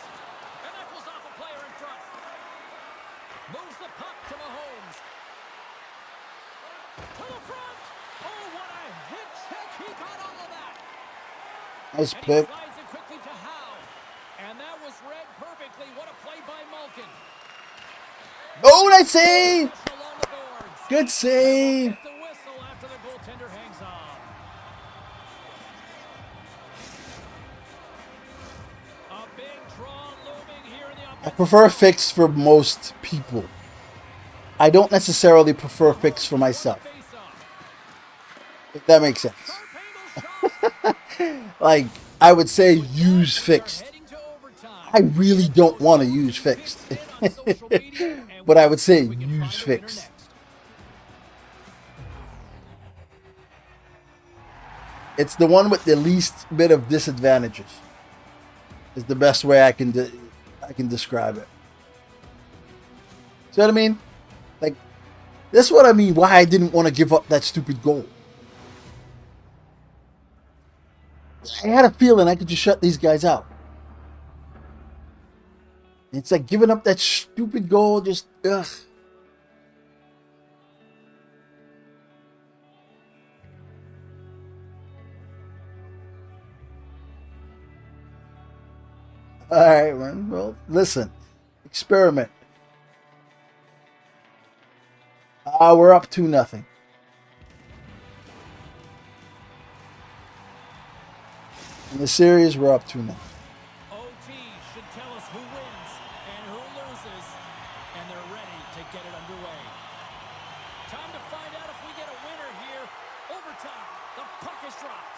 And that goes off a player in front. Moves the puck to Mahomes. To the front. Oh, what a hit check. He got all of that. Nice And he pick. slides it quickly to Howe. And that was read perfectly. What a play by Malkin. Oh, nice save! Along the boards. Good save. Hit the whistle after the goaltender hangs on. A big draw looming here in the I offensive prefer zone. fixed for most people. I don't necessarily prefer fixed for myself, if that makes sense. Like, I would say use fixed. I really don't want to use fixed. But I would say use fixed. It's the one with the least bit of disadvantages. Is the best way I can describe it. See what I mean? Like, this is what I mean why I didn't want to give up that stupid goal. I had a feeling I could just shut these guys out. It's like giving up that stupid goal. Just ugh. All right, man. Well, listen. Experiment. We're up 2-0. In the series, we're up 2-0. OT should tell us who wins and who loses, and they're ready to get it underway. Time to find out if we get a winner here. Overtime. The puck is dropped.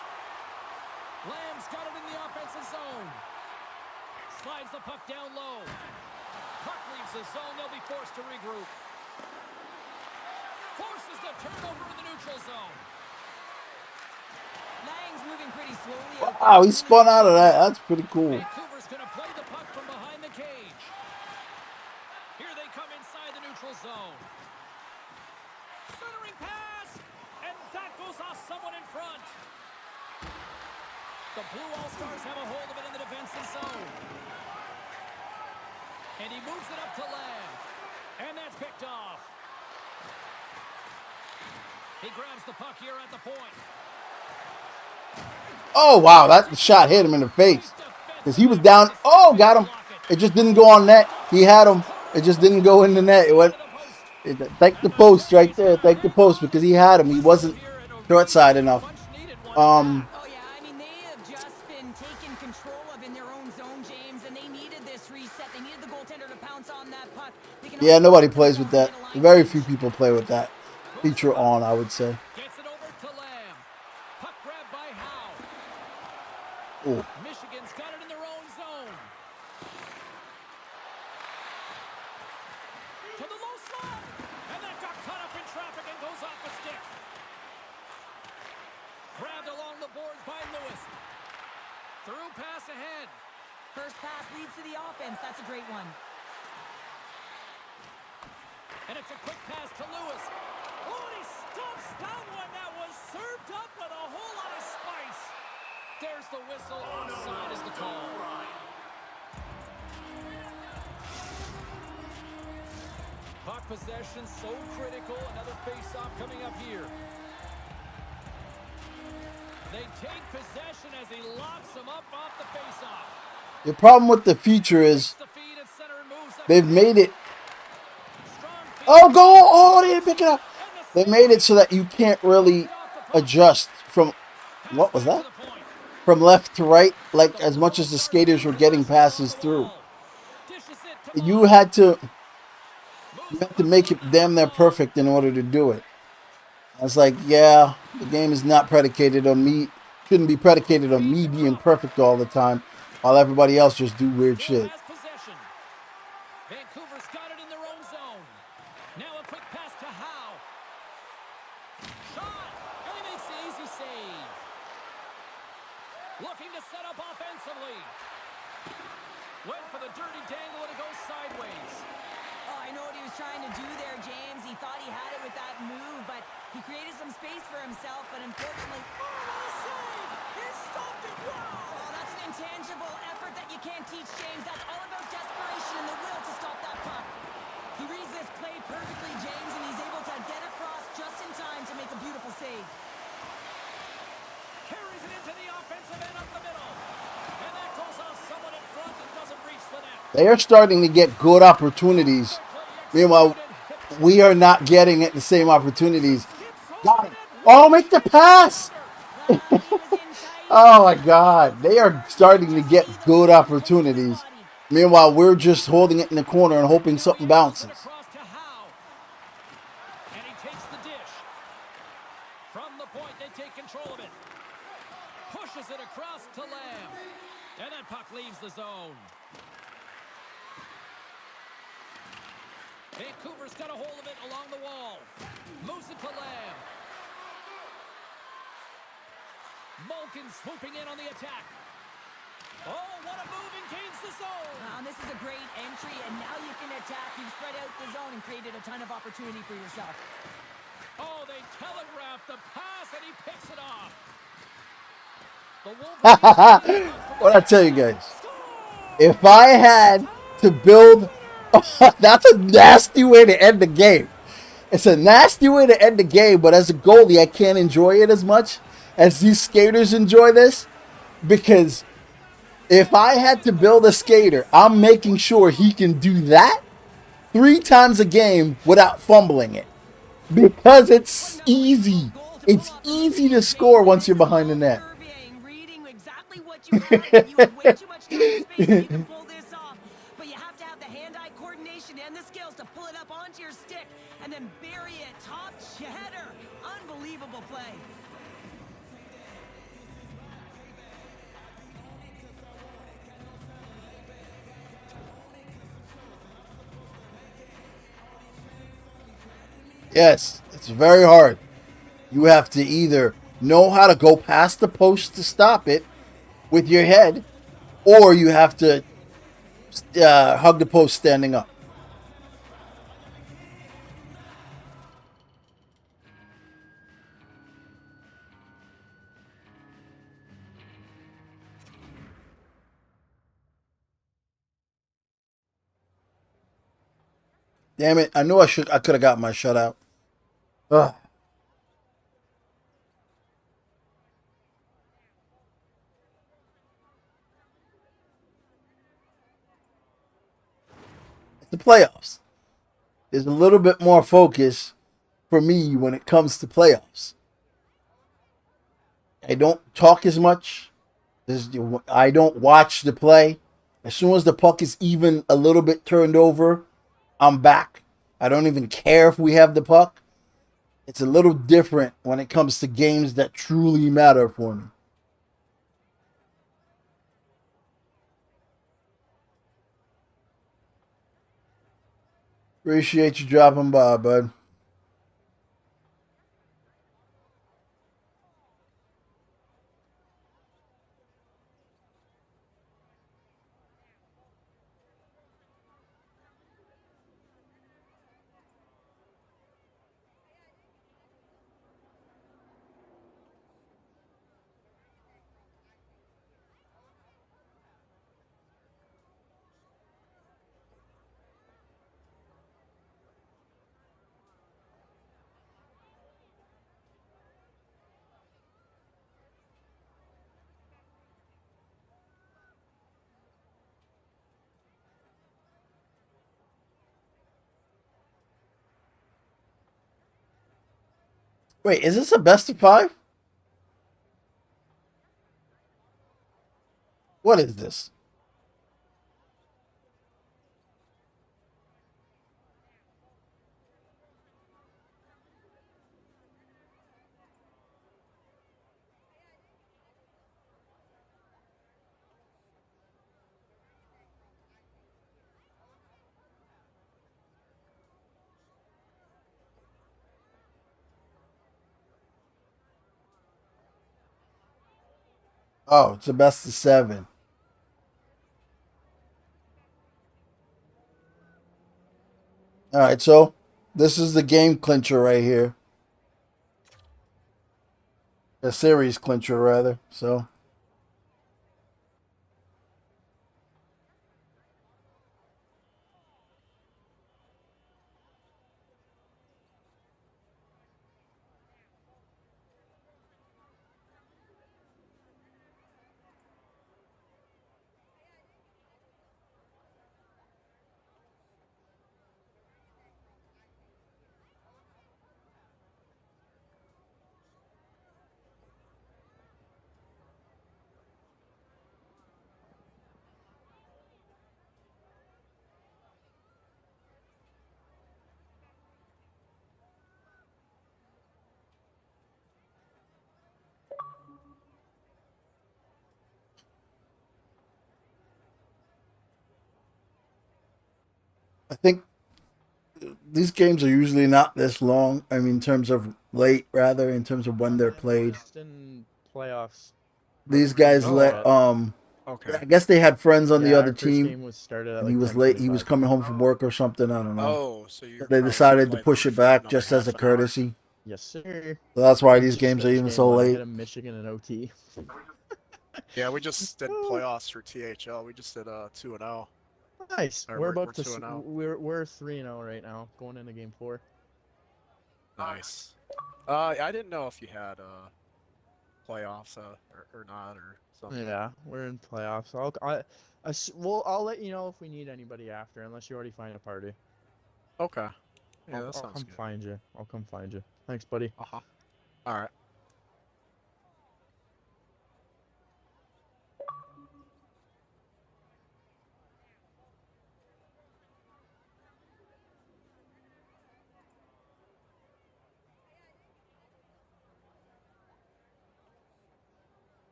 Lamb's got it in the offensive zone. Slides the puck down low. Puck leaves the zone. They'll be forced to regroup. Forces the turnover in the neutral zone. Lang's moving pretty slowly. Wow, he spun out of that. That's pretty cool. Vancouver's going to play the puck from behind the cage. Here they come inside the neutral zone. Centering pass, and that goes off someone in front. The Blue All-Stars have a hold of it in the defensive zone. And he moves it up to Lamb. And that's picked off. He grabs the puck here at the point. Oh, wow. That shot hit him in the face. Because he was down. Oh, got him. It just didn't go on net. He had him. It just didn't go in the net. It went. Thank the post right there. Thank the post because he had him. He wasn't short side enough. Oh, yeah. I mean, they have just been taken control of in their own zone, James, and they needed this reset. They needed the goaltender to pounce on that puck. Yeah, nobody plays with that. Very few people play with that feature on, I would say. Gets it over to Lamb. Puck grabbed by Howe. Ooh. Michigan's got it in their own zone. To the low slot. And that got caught up in traffic and goes off the stick. Grabbed along the boards by Lewis. Through pass ahead. First pass leads to the offense. That's a great one. And it's a quick pass to Lewis. Oh, and he stops that one. That was served up with a whole lot of spice. There's the whistle. Offside is the call. Puck possession so critical. Another face-off coming up here. They take possession as he locks him up off the face-off. The problem with the feature is they've made it. Oh, go! Oh, they didn't pick it up. They made it so that you can't really adjust from, what was that? From left to right, like as much as the skaters were getting passes through. You had to make it damn near perfect in order to do it. I was like, yeah, the game is not predicated on me, shouldn't be predicated on me being perfect all the time, while everybody else just do weird shit. Vancouver's got it in their own zone. Now a quick pass to Howe. Shot, and he makes the easy save. Looking to set up offensively. Went for the dirty dangle and it goes sideways. Oh, I know what he was trying to do there, James. He thought he had it with that move, but he created some space for himself, but unfortunately... Oh, what a save! He stopped it well! Oh, that's an intangible effort that you can't teach, James. That's all about desperation and the will to stop that puck. He reads this play perfectly, James, and he's able to get across just in time to make a beautiful save. Carries it into the offensive end up the middle. And that goes off someone in front and doesn't reach the net. They are starting to get good opportunities. Meanwhile, we are not getting the same opportunities. Got it. Oh, make the pass! Oh my God. They are starting to get good opportunities. Meanwhile, we're just holding it in the corner and hoping something bounces. And he takes the dish. From the point, they take control of it. Pushes it across to Lamb. And that puck leaves the zone. Vancouver's got a hold of it along the wall. Moves it to Lamb. Malkin swooping in on the attack. Oh, what a move and gains the zone. This is a great entry, and now you can attack. You've spread out the zone and created a ton of opportunity for yourself. Oh, they telegraphed the pass, and he picks it off. What I tell you guys, if I had to build, that's a nasty way to end the game. It's a nasty way to end the game, but as a goalie, I can't enjoy it as much as these skaters enjoy this, because if I had to build a skater, I'm making sure he can do that 3 times a game without fumbling it, because it's easy. It's easy to score once you're behind the net. Reading exactly what you have, and you have way too much time and space and you can pull this off. But you have to have the hand-eye coordination and the skills to pull it up onto your stick and then bury it top header. Unbelievable play. Yes, it's very hard. You have to either know how to go past the post to stop it with your head, or you have to hug the post standing up. Damn it! I knew I could have got my shutout. Ugh. It's the playoffs. There's a little bit more focus for me when it comes to playoffs. I don't talk as much. I don't watch the play. As soon as the puck is even a little bit turned over, I'm back. I don't even care if we have the puck. It's a little different when it comes to games that truly matter for me. Appreciate you dropping by, bud. Wait, is this a best of 5? What is this? Oh, it's a best of 7. All right, so this is the game clincher right here. A series clincher, rather. So, I think these games are usually not this long. I mean, in terms of late, rather, in terms of when they're played. Boston playoffs. These guys Okay. I guess they had friends on the Yeah, other our first team, game was started at and like he was late. He was 10:25. coming home from work or something. I don't know. Oh, so you're They probably decided to playing push for it back another just as a half an hour. courtesy. Yes, sir. So that's why And these just games are finished even game so one. I late. hit a Michigan and OT. Yeah, we just did playoffs for THL. We just did 2-0. Nice. Or We're we're about to. 2-0. We're 3-0 right now, going into game 4. Nice. I didn't know if you had playoffs or not or something. Yeah, we're in playoffs. I'll let you know if we need anybody after, unless you already find a party. Okay. Yeah, I'll that sounds come good. find you. I'll come find you. Thanks, buddy. Uh-huh. All right.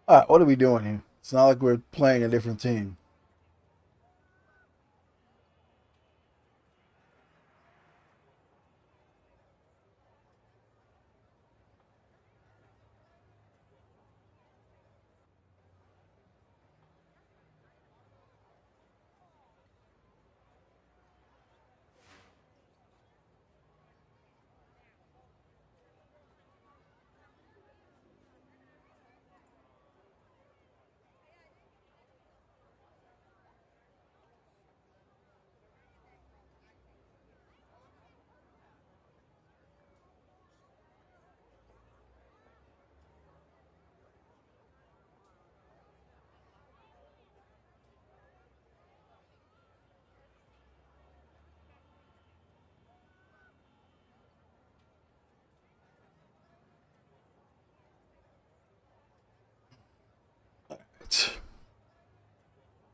All right, what are we doing here? It's not like we're playing a different team.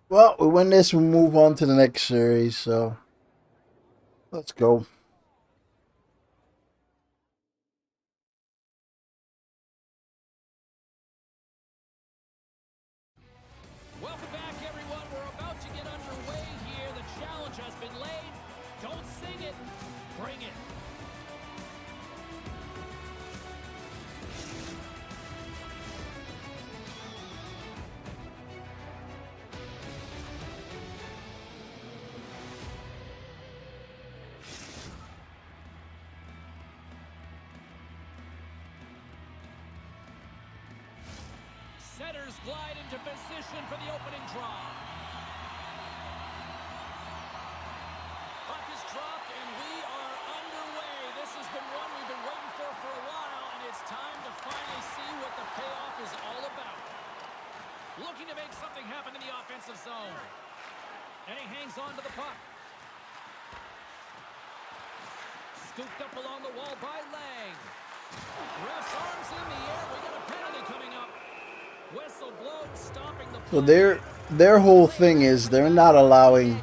Well, we win this, we move on to the next series. So let's go. Welcome back, everyone. We're about to get underway here. The challenge has been laid. Don't sing it. Bring it. Setters glide into position for the opening draw. Puck is dropped, and we are underway. This has been one we've been waiting for a while, and it's time to finally see what the payoff is all about. Looking to make something happen in the offensive zone. And he hangs on to the puck. Scooped up along the wall by Lang. Ref's arms in the air. We got a penalty coming up. Whistle blows, stopping the So play. their whole thing is they're not allowing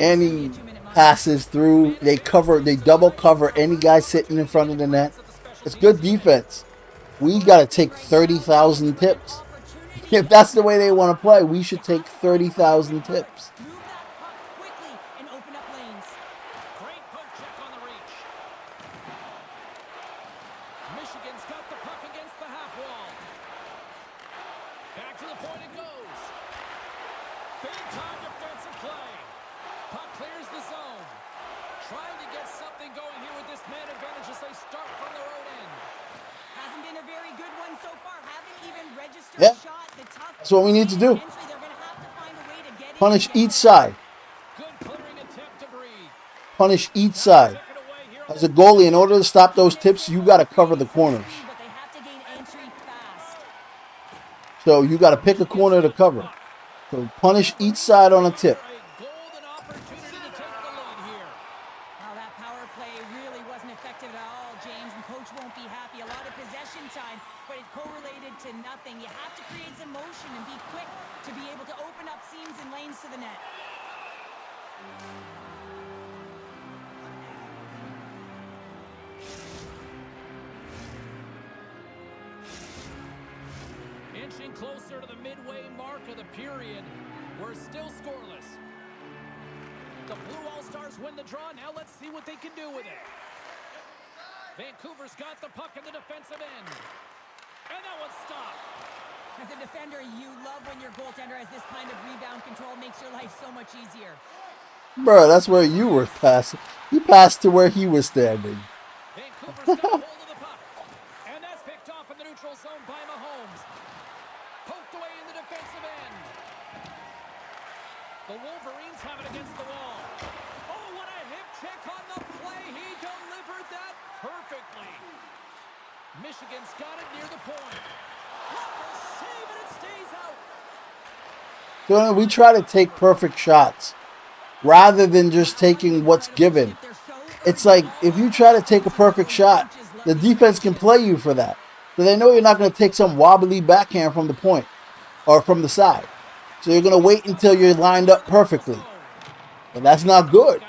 any passes through. They double cover any guy sitting in front of the net. It's good defense. We got to take 30,000 tips. If that's the way they want to play, we should take 30,000 tips. Move that puck quickly and open up lanes. Great poke check on the reach. Michigan's got the puck against the half wall. Back to the point it goes. Big time defensive play. Puck clears the zone. Trying to get something going here with this man advantage as they start from their own end. Hasn't been a very good one so far. Haven't even registered Yeah. a shot. The tough That's what we need to do. Eventually they're gonna have to find a way to get in Punish and get each the side. Good clearing attempt to breathe. Punish each side. Took it away here on As a goalie, in order to stop those tips, you got to cover the corners. but they have to gain So you got to pick a corner to cover. So punish each side on a tip. A golden opportunity to take the lead here. Well, that power play really wasn't effective at all, James, and coach won't be happy. A lot of possession time, but it correlated to nothing. You have to create some motion and be quick to be able to open up seams and lanes to the net. Inching closer to the midway mark of the period. We're still scoreless. The Blue All-Stars win the draw. Now let's see what they can do with it. Vancouver's got the puck in the defensive end. And that one's stopped. As a defender, you love when your goaltender has this kind of rebound control. Makes your life so much easier. Bro, that's where you were passing. He passed to where he was standing. Vancouver's got a hold of the puck. And that's picked off in the neutral zone by Mahomes. Poked away in the defensive end. The Wolverines have it against the wall. Oh, what a hip check on the play. He delivered that perfectly. Michigan's got it near the point. Blocker save and it stays out. So we try to take perfect shots rather than just taking what's given. It's like if you try to take a perfect shot, the defense can play you for that. So they know you're not going to take some wobbly backhand from the point or from the side. So you're going to wait until you're lined up perfectly. And that's not good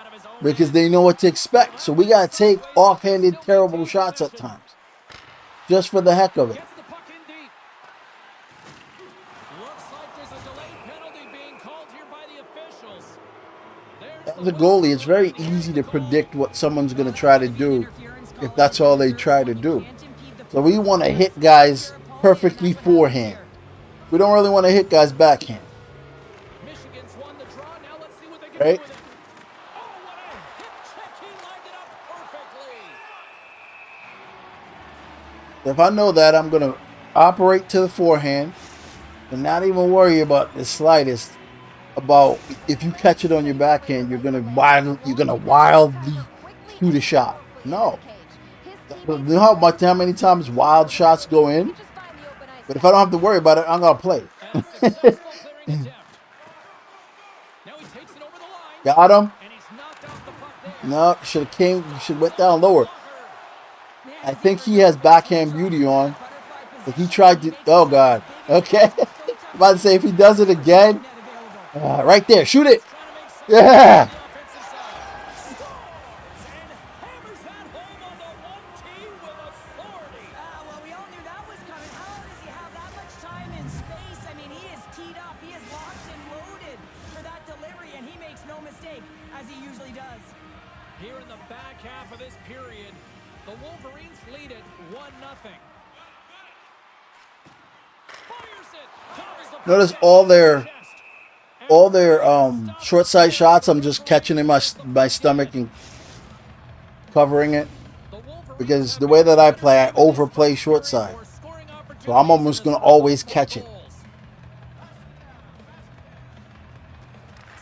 because they know what to expect. So we got to take offhanded, terrible shots at times just for the heck of it. Gets the puck in deep. Looks like there's a delayed penalty being called here by the officials. As a goalie, it's very easy to predict what someone's going to try to do if that's all they try to do. So we want to hit guys perfectly forehand. We don't really want to hit guys backhand. Michigan's won the draw. Now let's see what they can Right? do with it. Oh, what a hip check. He lined it up perfectly. If I know that, I'm going to operate to the forehand and not even worry about the slightest about if you catch it on your backhand, you're going to wildly shoot a shot. No. You know how many times wild shots go in? But if I don't have to worry about it, I'm going to play. And a successful clearing attempt. Now he takes it over the line. Got him? And he's knocked off the puck there. No, should went down lower. I think he has backhand beauty on. But he tried to, oh God. Okay. About to say, if he does it again, right there, shoot it. Yeah. Well, we all knew that was coming. How does he have that much time and space? I mean, he is teed up. He is locked and loaded for that delivery, and he makes no mistake, as he usually does. Here in the back half of this period, the Wolverines lead it 1-0. Fires it. Covers the Notice puck. all their short side shots, I'm just catching in my stomach and covering it. Because the way that I play, I overplay short side. So I'm almost going to always catch it.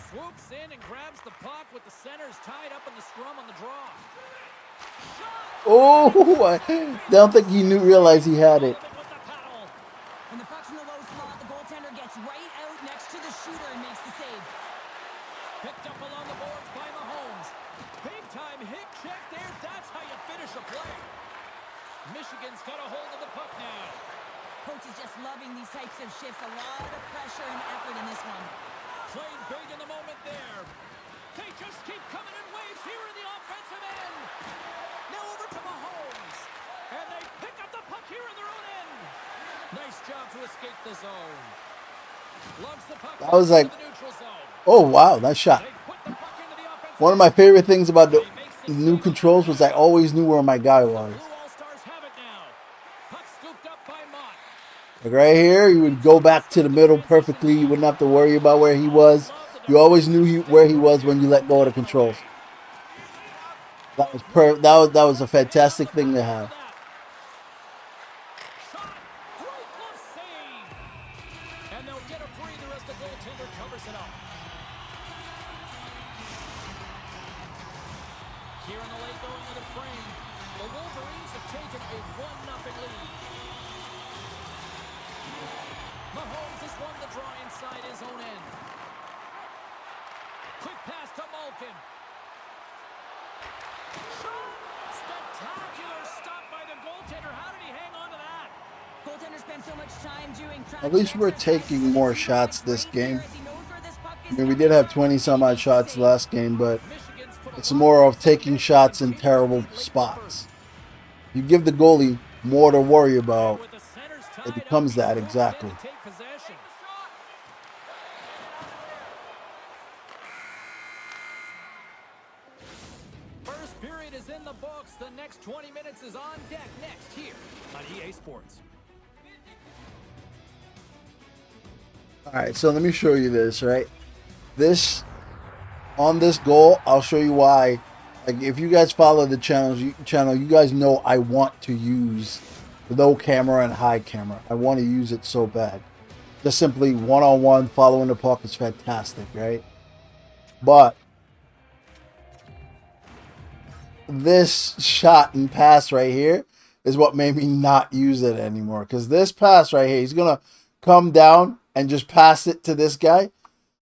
Swoops in and grabs the puck with the centers tied up in the scrum on the draw. Oh, I don't think he realized he had it. When the puck's in the low slot, the goaltender gets right out next to the shooter and makes the save. Picked up along the boards by Mahomes. Big time hip check there. That's how you finish a play. Michigan's got a hold of the puck now. Coach is just loving these types of shifts. A lot of pressure and effort in this one. Played big in the moment there. They just keep coming in waves here in the offensive end. Now over to Mahomes. And they pick up the puck here in their own end. Nice job to escape the zone. Loves the puck I was like, into the neutral zone. oh wow, nice shot. They put the puck into the offensive One of my favorite things about the new controls was I always knew where my guy was. Blue All-Stars have it now. Puck scooped up by Mott. Like right here, you would go back to the middle perfectly. You wouldn't have to worry about where he was. You always knew where he was when you let go of the controls. That was a fantastic thing to have. Shot. Great glove save. And they'll get a breather as the goaltender covers it up. Here in the late going of the frame, the Wolverines have taken a 1-0 lead. Mahomes has won the draw inside his own end. Quick pass to Malkin. Shot! Spectacular stop by the goaltender. How did he hang on to that? Goaltender spent so much time doing At least we're tracking taking exercises, more but he's shots right this here game. as he knows where this puck I is mean, we coming did have from. 20 some odd shots Save. last game, but Michigan's put a it's lot more of of pressure on taking them to shots in continue to terrible lead late in the spots. first. You give the goalie more to worry And about, with the centers it tied up, becomes he that moves exactly. in to take possession. First period is in the books. The next 20 minutes is on deck next here on EA Sports. All right, so let me show you this, right? This, on this goal, I'll show you why. Like, if you guys follow the channel, you guys know I want to use low camera and high camera. I want to use it so bad. Just simply one-on-one, following the puck is fantastic, right? But this shot and pass right here is what made me not use it anymore. Because this pass right here, he's going to come down and just pass it to this guy.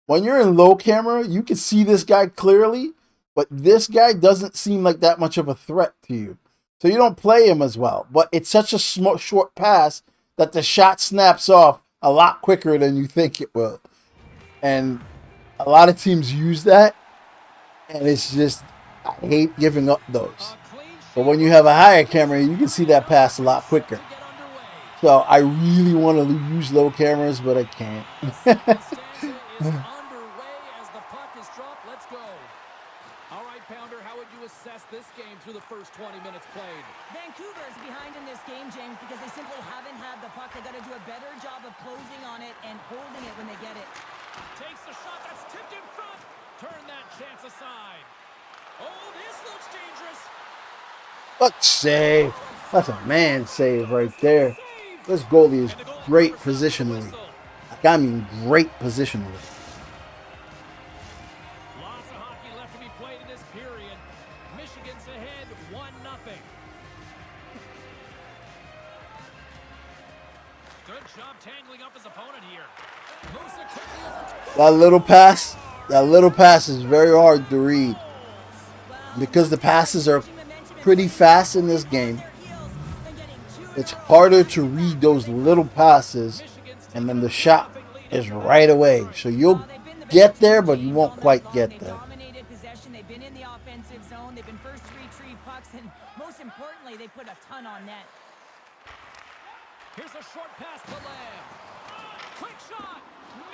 When you're in low camera, you can see this guy clearly, but this guy doesn't seem like that much of a threat to you. So you don't play him as well. But it's such a short pass that the shot snaps off a lot quicker than you think it will. And a lot of teams use that, and it's just, I hate giving up those. But when you have a higher camera, you can see that pass a lot quicker. So I really want to use low cameras, but I can't. Underway as the puck is dropped. Let's go. All right, Pounder, how would you assess this game through the first 20 minutes played? Vancouver is behind in this game, James, because they simply haven't had the puck. They got to do a better job of closing on it and holding it when they get it. Takes the shot that's tipped in front. Turn that chance aside. Oh, this looks dangerous. But save. That's a man save right there. This goalie is great positionally. Like, I mean, great positionally. Lots of hockey left to be played in this period. Michigan's ahead 1-0. Good job tangling up his opponent here. Moves it quickly over to That little pass is very hard to read. Because the passes are pretty fast in this game, it's harder to read those little passes, and then the shot is right away. So you'll get there, but you won't quite get there. They've been in the offensive zone. They've been first to retrieve pucks, and most importantly, they put a ton on net. Here's a short pass to Lamb. Quick shot.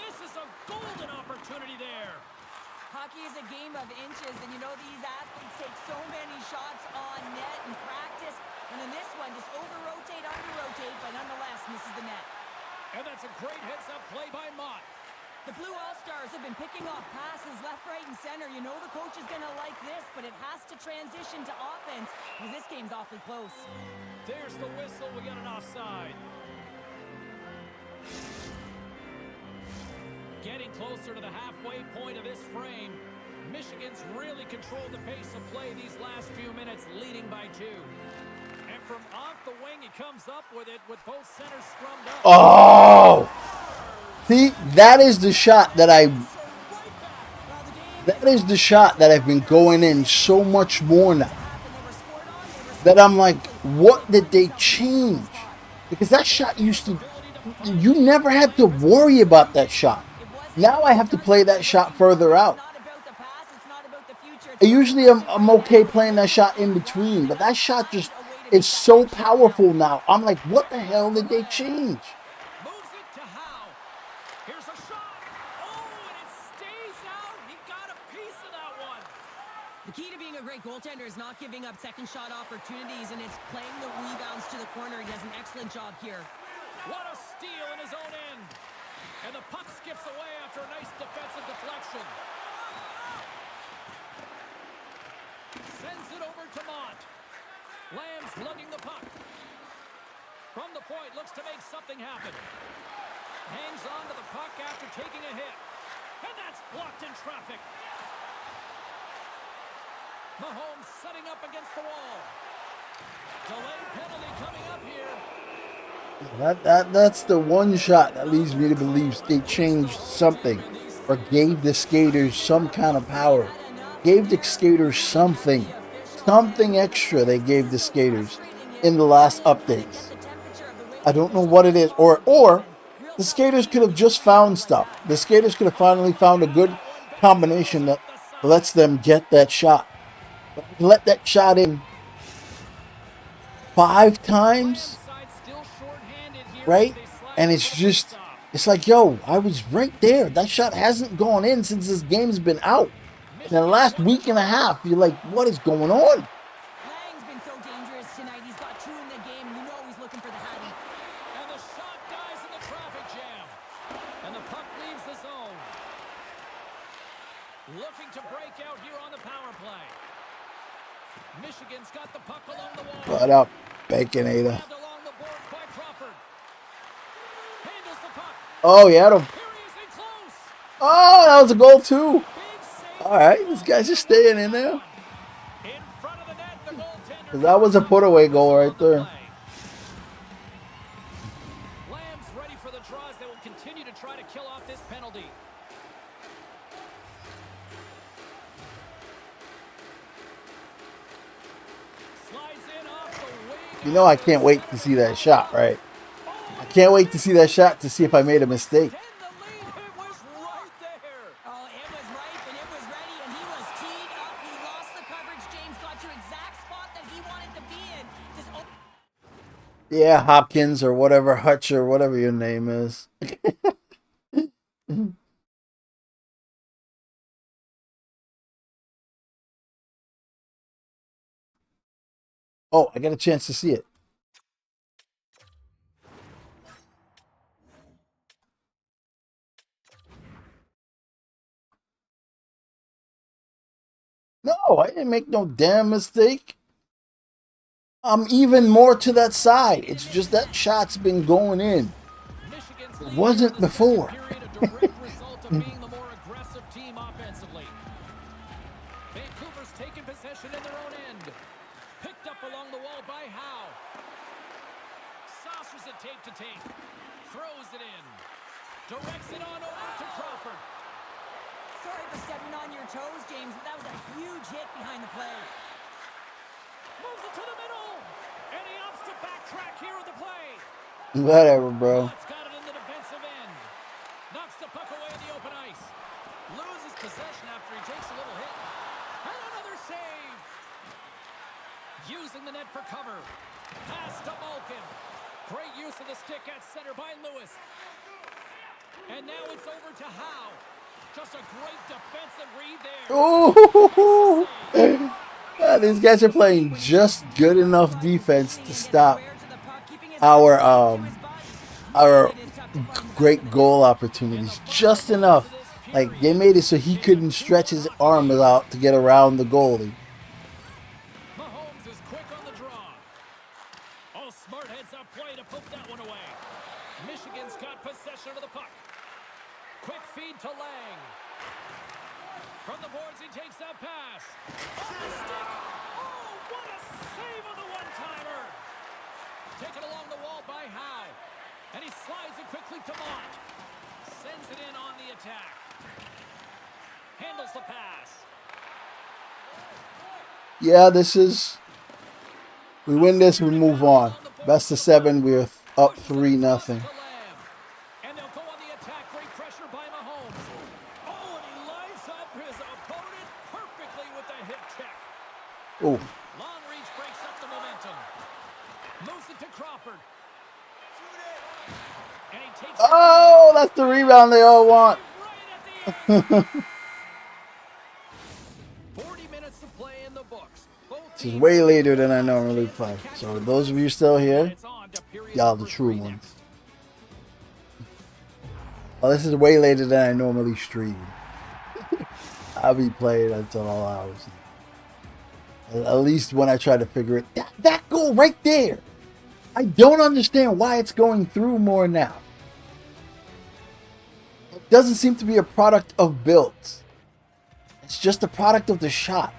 Misses a golden opportunity there. Hockey is a game of inches, and you know these athletes take so many shots on net in practice. And in this one, just over-rotate, under-rotate, but nonetheless misses the net. And that's a great heads-up play by Mott. The Blue All-Stars have been picking off passes left, right, and center. You know the coach is going to like this, but it has to transition to offense because this game's awfully close. There's the whistle. We got an offside. Getting closer to the halfway point of this frame. Michigan's really controlled the pace of play these last few minutes, leading by 2. And from off the wing, he comes up with it with both centers scrummed up. Oh! See, that is the shot that I've been going in so much more now. That I'm like, what did they change? Because that shot you never had to worry about that shot. Now I have to play that shot further out. Usually I'm okay playing that shot in between, but that shot just is so powerful now. I'm like, what the hell did they change? Moves it to Howe. Here's a shot. Oh, and it stays out. He got a piece of that one. The key to being a great goaltender is not giving up second shot opportunities, and it's playing the rebounds to the corner. He does an excellent job here. What a steal in his own end. And the puck skips away after a nice defensive deflection. Sends it over to Mott. Lamb's lugging the puck. From the point, looks to make something happen. Hangs on to the puck after taking a hit. And that's blocked in traffic. Mahomes setting up against the wall. Delayed penalty coming up here. That's the one shot that leads me to believe they changed something or gave the skaters some kind of power. Gave the skaters something. Something extra they gave the skaters in the last updates. I don't know what it is. Or the skaters could have just found stuff. The skaters could have finally found a good combination that lets them get that shot. But let that shot in 5 times, right? And it's like, yo, I was right there. That shot hasn't gone in since this game's been out. In the last week and a half, you're like, what is going on? Lang's been so dangerous tonight. He's got 2 in the game. You know he's looking for the hattie. And the shot dies in the traffic jam. And the puck leaves the zone. Looking to break out here on the power play. Michigan's got the puck along the wall. What up, Baconator? Grabbed along the boards by Crawford. Handles the puck. Oh, he had him. Here he is in close. Oh, that was a goal, too. Big save. All right, these guys are staying in there. In front of the net, the goaltender. That was a put-away goal right there. Lamb's ready for the draws. They will continue to try to kill off this penalty. Slides in off the wing. You know I can't wait to see that shot, right? I can't wait to see that shot to see if I made a mistake. And the lead, it was right there. Oh, it was ripe and it was ready and he was teed up. He lost the coverage. James got to exact spot that he wanted to be in. Just Yeah, Hopkins or whatever, Hutch or whatever your name is. Oh, I got a chance to see it. No, I didn't make no damn mistake. I'm even more to that side. It's just that shot's been going in. Michigan's It lead wasn't in the before. second period, a direct result of being the more aggressive team offensively. Vancouver's taken possession in their own end. Picked up along the wall by Howe. Saucers it tape to tape. Throws it in. Directs it on over to Crawford. sorry for stepping on your toes, James, but that was a huge hit behind the play. Moves it to the middle. And he opts to backtrack here with the play. Whatever, bro. Lott's got it in the defensive end. Knocks the puck away in the open ice. Loses possession after he takes a little hit. And another save. Using the net for cover. Pass to Malkin. Great use of the stick at center by Lewis. And now it's over to Howe. Just a great defensive read there. Ooh. These guys are playing just good enough defense to stop our great goal opportunities. Just enough. Like, they made it so he couldn't stretch his arms out to get around the goalie. Mahomes is quick on the draw. Oh, smart heads up play to poke that one away. Michigan's got possession of the puck. Quick feed to Lang. From the boards, he takes that pass. Off the stick. Oh, what a save on the one-timer. Taken along the wall by Howe. And he slides it quickly to Mott. Sends it in on the attack. Handles the pass. Yeah, we win this, we move on. Best of 7, we're up 3-0. And they'll go on the attack. Great pressure by Mahomes. Oh, and he lines up his opponent perfectly with the hip check. Oh, Long reach breaks up the momentum. Moves it to Crawford. And he takes oh, that's the rebound they all want. right at the end. 40 minutes to play in the books. Both This is teams way later than I normally play. So those of you still here, it's on to period y'all the number true 3 ones. next. Well, this is way later than I normally stream. I'll be playing until all hours. At least when I try to figure it. That goal right there. I don't understand why it's going through more now. It doesn't seem to be a product of builds. It's just a product of the shot.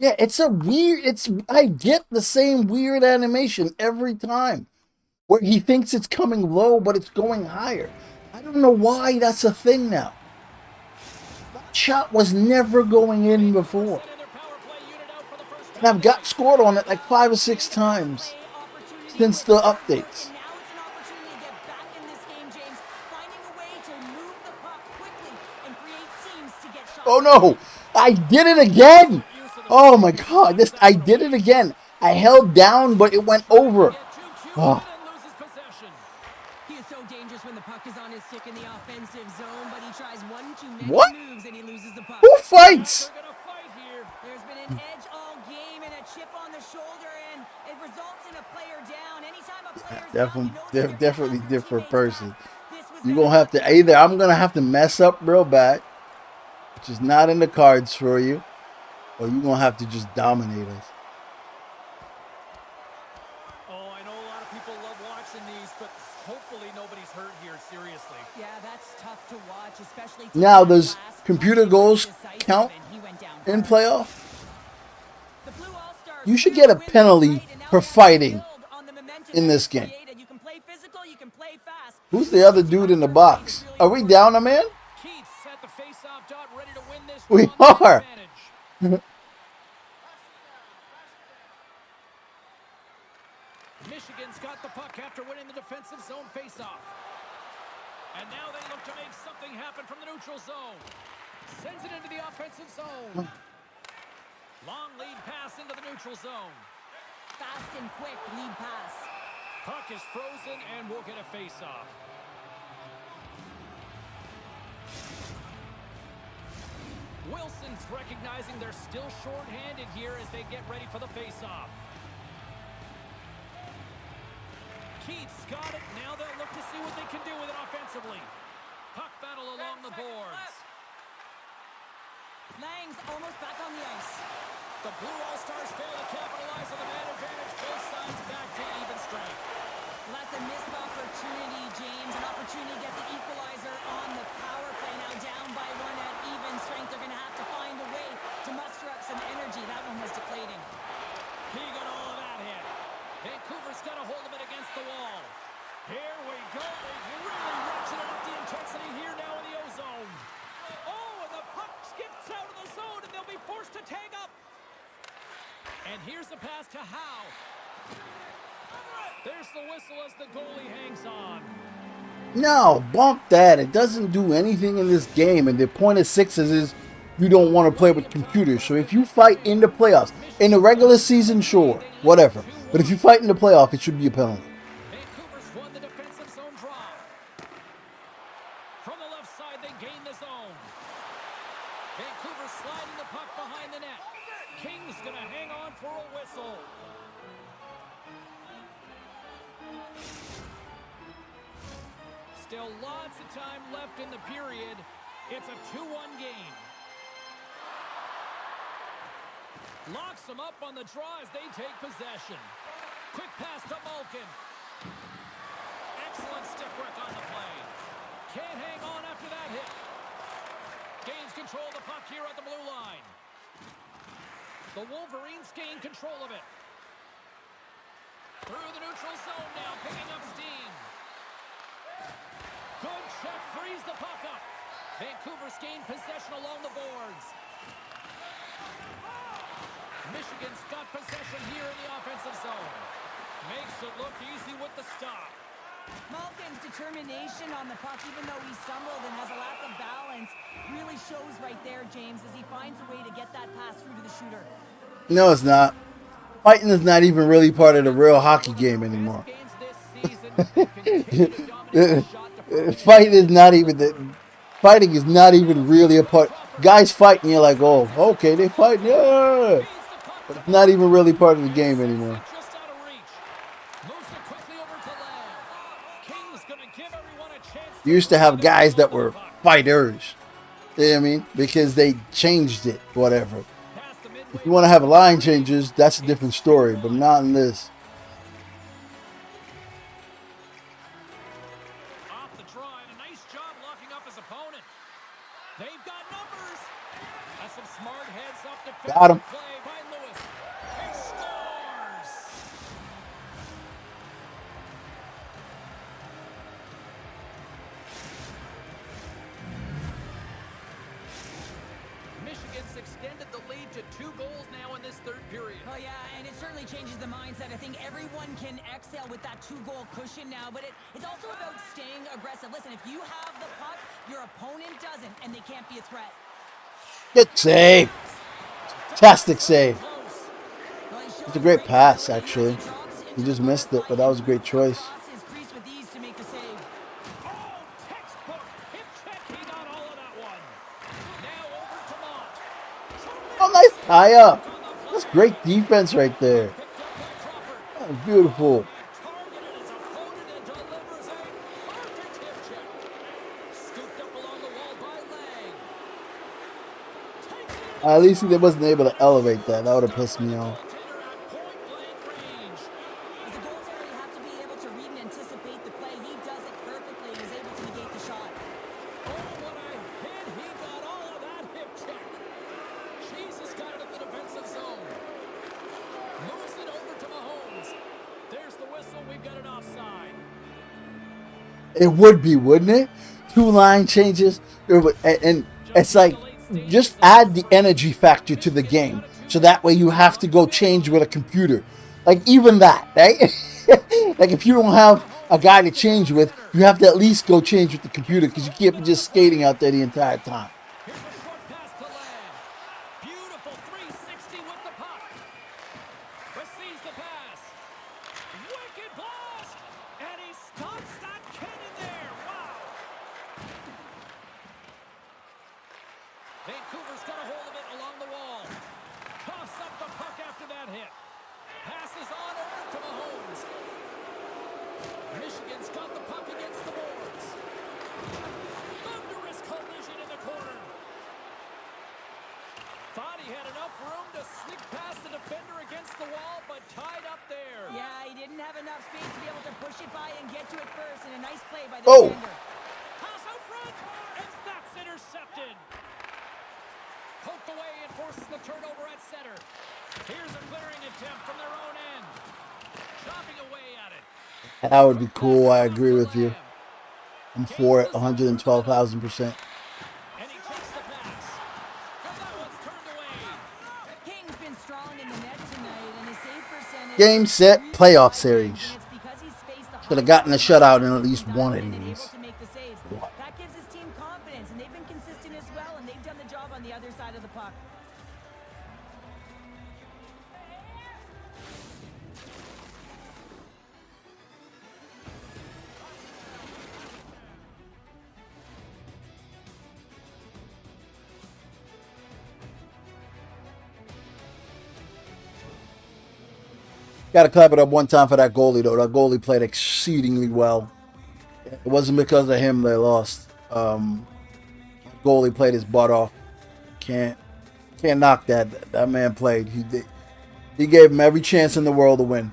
Yeah, it's a weird. I get the same weird animation every time, where he thinks it's coming low, but it's going higher. I don't know why that's a thing now. That shot was never going in before, and I've got scored on it like 5 or 6 times since the updates. And now it's an opportunity to get back in this game, James. Finding a way to move the puck quickly and create seams to get shots. Oh no! I did it again! Oh my god, I did it again. I held down, but it went over. Oh. He is so dangerous when the puck is on his stick in the offensive zone, but he tries one too many What? moves and he loses the puck. Who fights? There's been an edge all game and a chip on the shoulder, and it results in a player down. Anytime a player's down, you know Definitely different person. This was You're never gonna have to either I'm gonna have to mess up real bad, which is not in the cards for you, or you're gonna have to just dominate us. Oh, I know a lot of people love watching these, but hopefully nobody's hurt here, seriously. Yeah, that's tough to watch, especially Now, does computer goals count in playoff? You should get a penalty for fighting in this game. You can play physical, you can play fast. Who's the other dude in the box? Are we down a man? Keith's at the face-off dot, ready to win this We one on the are. advantage. Michigan's got the puck after winning the defensive zone face-off. And now they look to make something happen from the neutral zone. Sends it into the offensive zone. Long lead pass into the neutral zone. Fast and quick lead pass. Puck is frozen and we'll get a face-off. Wilson's recognizing they're still short-handed here as they get ready for the face-off. Keith's got it. Now they'll look to see what they can do with it offensively. Puck battle along the boards. Lang's almost back on the ice. The Blue All-Stars fail to capitalize on the man advantage. Both sides back to even strength. Well, that's a missed opportunity, James. An opportunity to get the equalizer on the power play. Now down by 1 at even strength. They're going to have to find a way to muster up some energy. That one was deflating. He got all of that hit. Vancouver's got a hold of it against the wall. Here we go. They've really ratcheted up the intensity here now in the O-zone. Oh, and the puck skips out of the zone, and they'll be forced to tag up. And here's the pass to Howe. There's the whistle as the goalie hangs on. No, bump that. It doesn't do anything in this game. And the point of sixes is you don't want to play with computers. So if you fight in the playoffs, in the regular season, sure, whatever. But if you fight in the playoff, it should be a penalty. Vancouver's won the defensive zone draw. From the left side, they gain the zone. Vancouver sliding the puck behind the net. King's going to hang on for a whistle. Still lots of time left in the period. It's a 2-1 game. Locks them up on the draw as they take possession. Quick pass to Malkin. Excellent stick work on the play. Can't hang on after that hit. Gains control of the puck here at the blue line. The Wolverines gain control of it. Through the neutral zone now, picking up steam. Good check, frees the puck up. Vancouver's gained possession along the boards. Michigan's got possession here in the offensive zone. Makes it look easy with the stop. Malkin's determination on the puck, even though he stumbled and has a lack of balance, really shows right there, James, as he finds a way to get that pass through to the shooter. No, it's not. Fighting is not even really part of the real hockey game anymore. Fighting is not even fighting is not even really a part. Guys fight and you're like, oh, okay, they fight, yeah. But it's not even really part of the game anymore. You used to have guys that were fighters. You know what I mean? Because they changed it, whatever. If you want to have line changes, that's a different story, but not in this. Off the draw, and a nice job locking up his opponent. They've got numbers. A aggressive. Smart heads up Got him. defensive play by Lewis. He scores! Michigan's extended the lead to 2 goals now in this third period. Oh yeah, and it certainly changes the mindset. I think everyone can exhale with that 2-goal cushion now, but it's also about staying aggressive. Listen, if you have the puck, your opponent doesn't, and they can't be a threat. Good save. Fantastic save. It's a great pass, actually. He just missed it, but that was a great choice. Oh, textbook hip check. He got all of that one. Now over to Mott. Oh, nice tie up. That's great defense right there. Picked up by Crawford. That was beautiful. Targeted his opponent and delivers a perfect hip check. Scooped up along the wall by Lang. Takes it in. At least he wasn't able to elevate that. That would have pissed me off. Goaltender at point-blank range. As a goaltender, you have to be able to read and anticipate the play. He does it perfectly and is able to negate the shot. Oh, what a hit. He got all of that hip check. Jesus got it in the defensive zone. Moves it over to Mahomes. There's the whistle. We've got an offside. It would be, wouldn't it? 2 line changes. And it's like, just add the energy factor to the game. So that way you have to go change with a computer. Like, even that, right? Like, if you don't have a guy to change with, you have to at least go change with the computer because you can't be just skating out there the entire time. Here's a short pass to Lamb. Beautiful 360 with the puck. Receives the pass. Wicked blast. And he stops that cannon there. Wow. Vancouver's got a hold of it along the wall. Coughs up the puck after that hit. Passes on over to Mahomes. Michigan's got the puck against the boards. Thunderous collision in the corner. Thought he had enough room to sneak past the defender against the wall, but tied up there. Yeah, he didn't have enough space to be able to push it by and get to it first, and a nice play by the Oh. defender. Pass out front, and that's intercepted. Poked away and forces the turnover at center. Here's a clearing attempt from their own end. Chopping away at it. That would be cool. I agree with you. I'm for it 112,000%. And he takes the pass. And that one's turned away. King's been strong in the net tonight, and his save percentage... Game, set, playoff series. And it's because he's faced the Should have gotten a shutout in at least one of and able these. to make the saves. That gives his team confidence, and they've been consistent as well, and they've done the job on the other side of the puck. Got to clap it up one time for that goalie, though. That goalie played exceedingly well. It wasn't because of him they lost. Goalie played his butt off. Can't knock that. That man played. He gave him every chance in the world to win.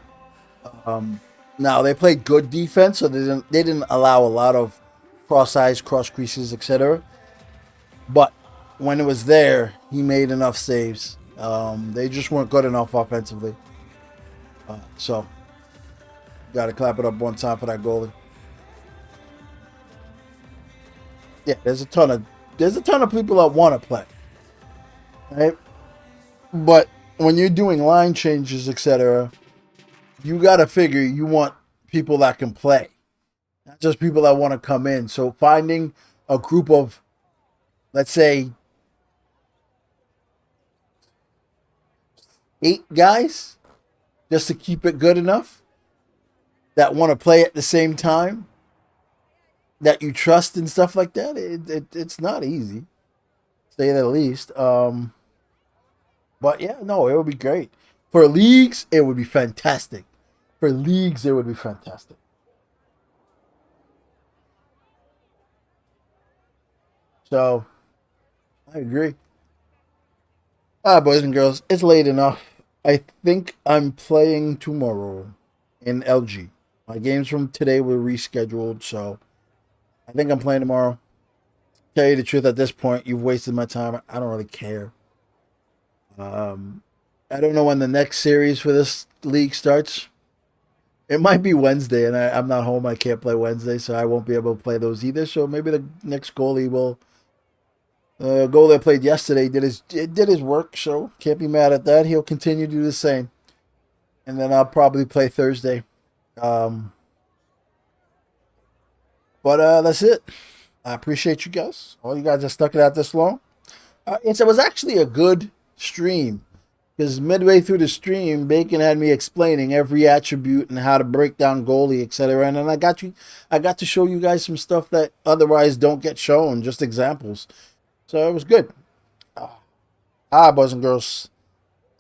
Now they played good defense, so they didn't allow a lot of cross eyes, cross creases, etc. But when it was there, he made enough saves. They just weren't good enough offensively. So, got to clap it up one time for that goalie. Yeah, there's a ton of people that want to play, right? But when you're doing line changes, etc., you got to figure you want people that can play, not just people that want to come in. So finding a group of, let's say, 8 guys, just to keep it good enough, that want to play at the same time, that you trust and stuff like that, it's not easy, to say the least. But yeah, no, it would be great. For leagues, it would be fantastic. So, I agree. All right, boys and girls, it's late enough. I think I'm playing tomorrow in LG. My games from today were rescheduled, so I think I'm playing tomorrow. Tell you the truth, at this point, you've wasted my time. I don't really care. I don't know when the next series for this league starts. It might be Wednesday, and I'm not home. I can't play Wednesday, so I won't be able to play those either. So maybe the next goalie will. Goalie I played yesterday did his work, so can't be mad at that. He'll continue to do the same, and then I'll probably play Thursday. Um, but that's it. I appreciate you guys. All you guys that stuck it out this long. It was actually a good stream because midway through the stream, Bacon had me explaining every attribute and how to break down goalie, etc. And then I got to show you guys some stuff that otherwise don't get shown, just examples. So it was good. Boys and girls.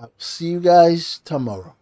I'll see you guys tomorrow.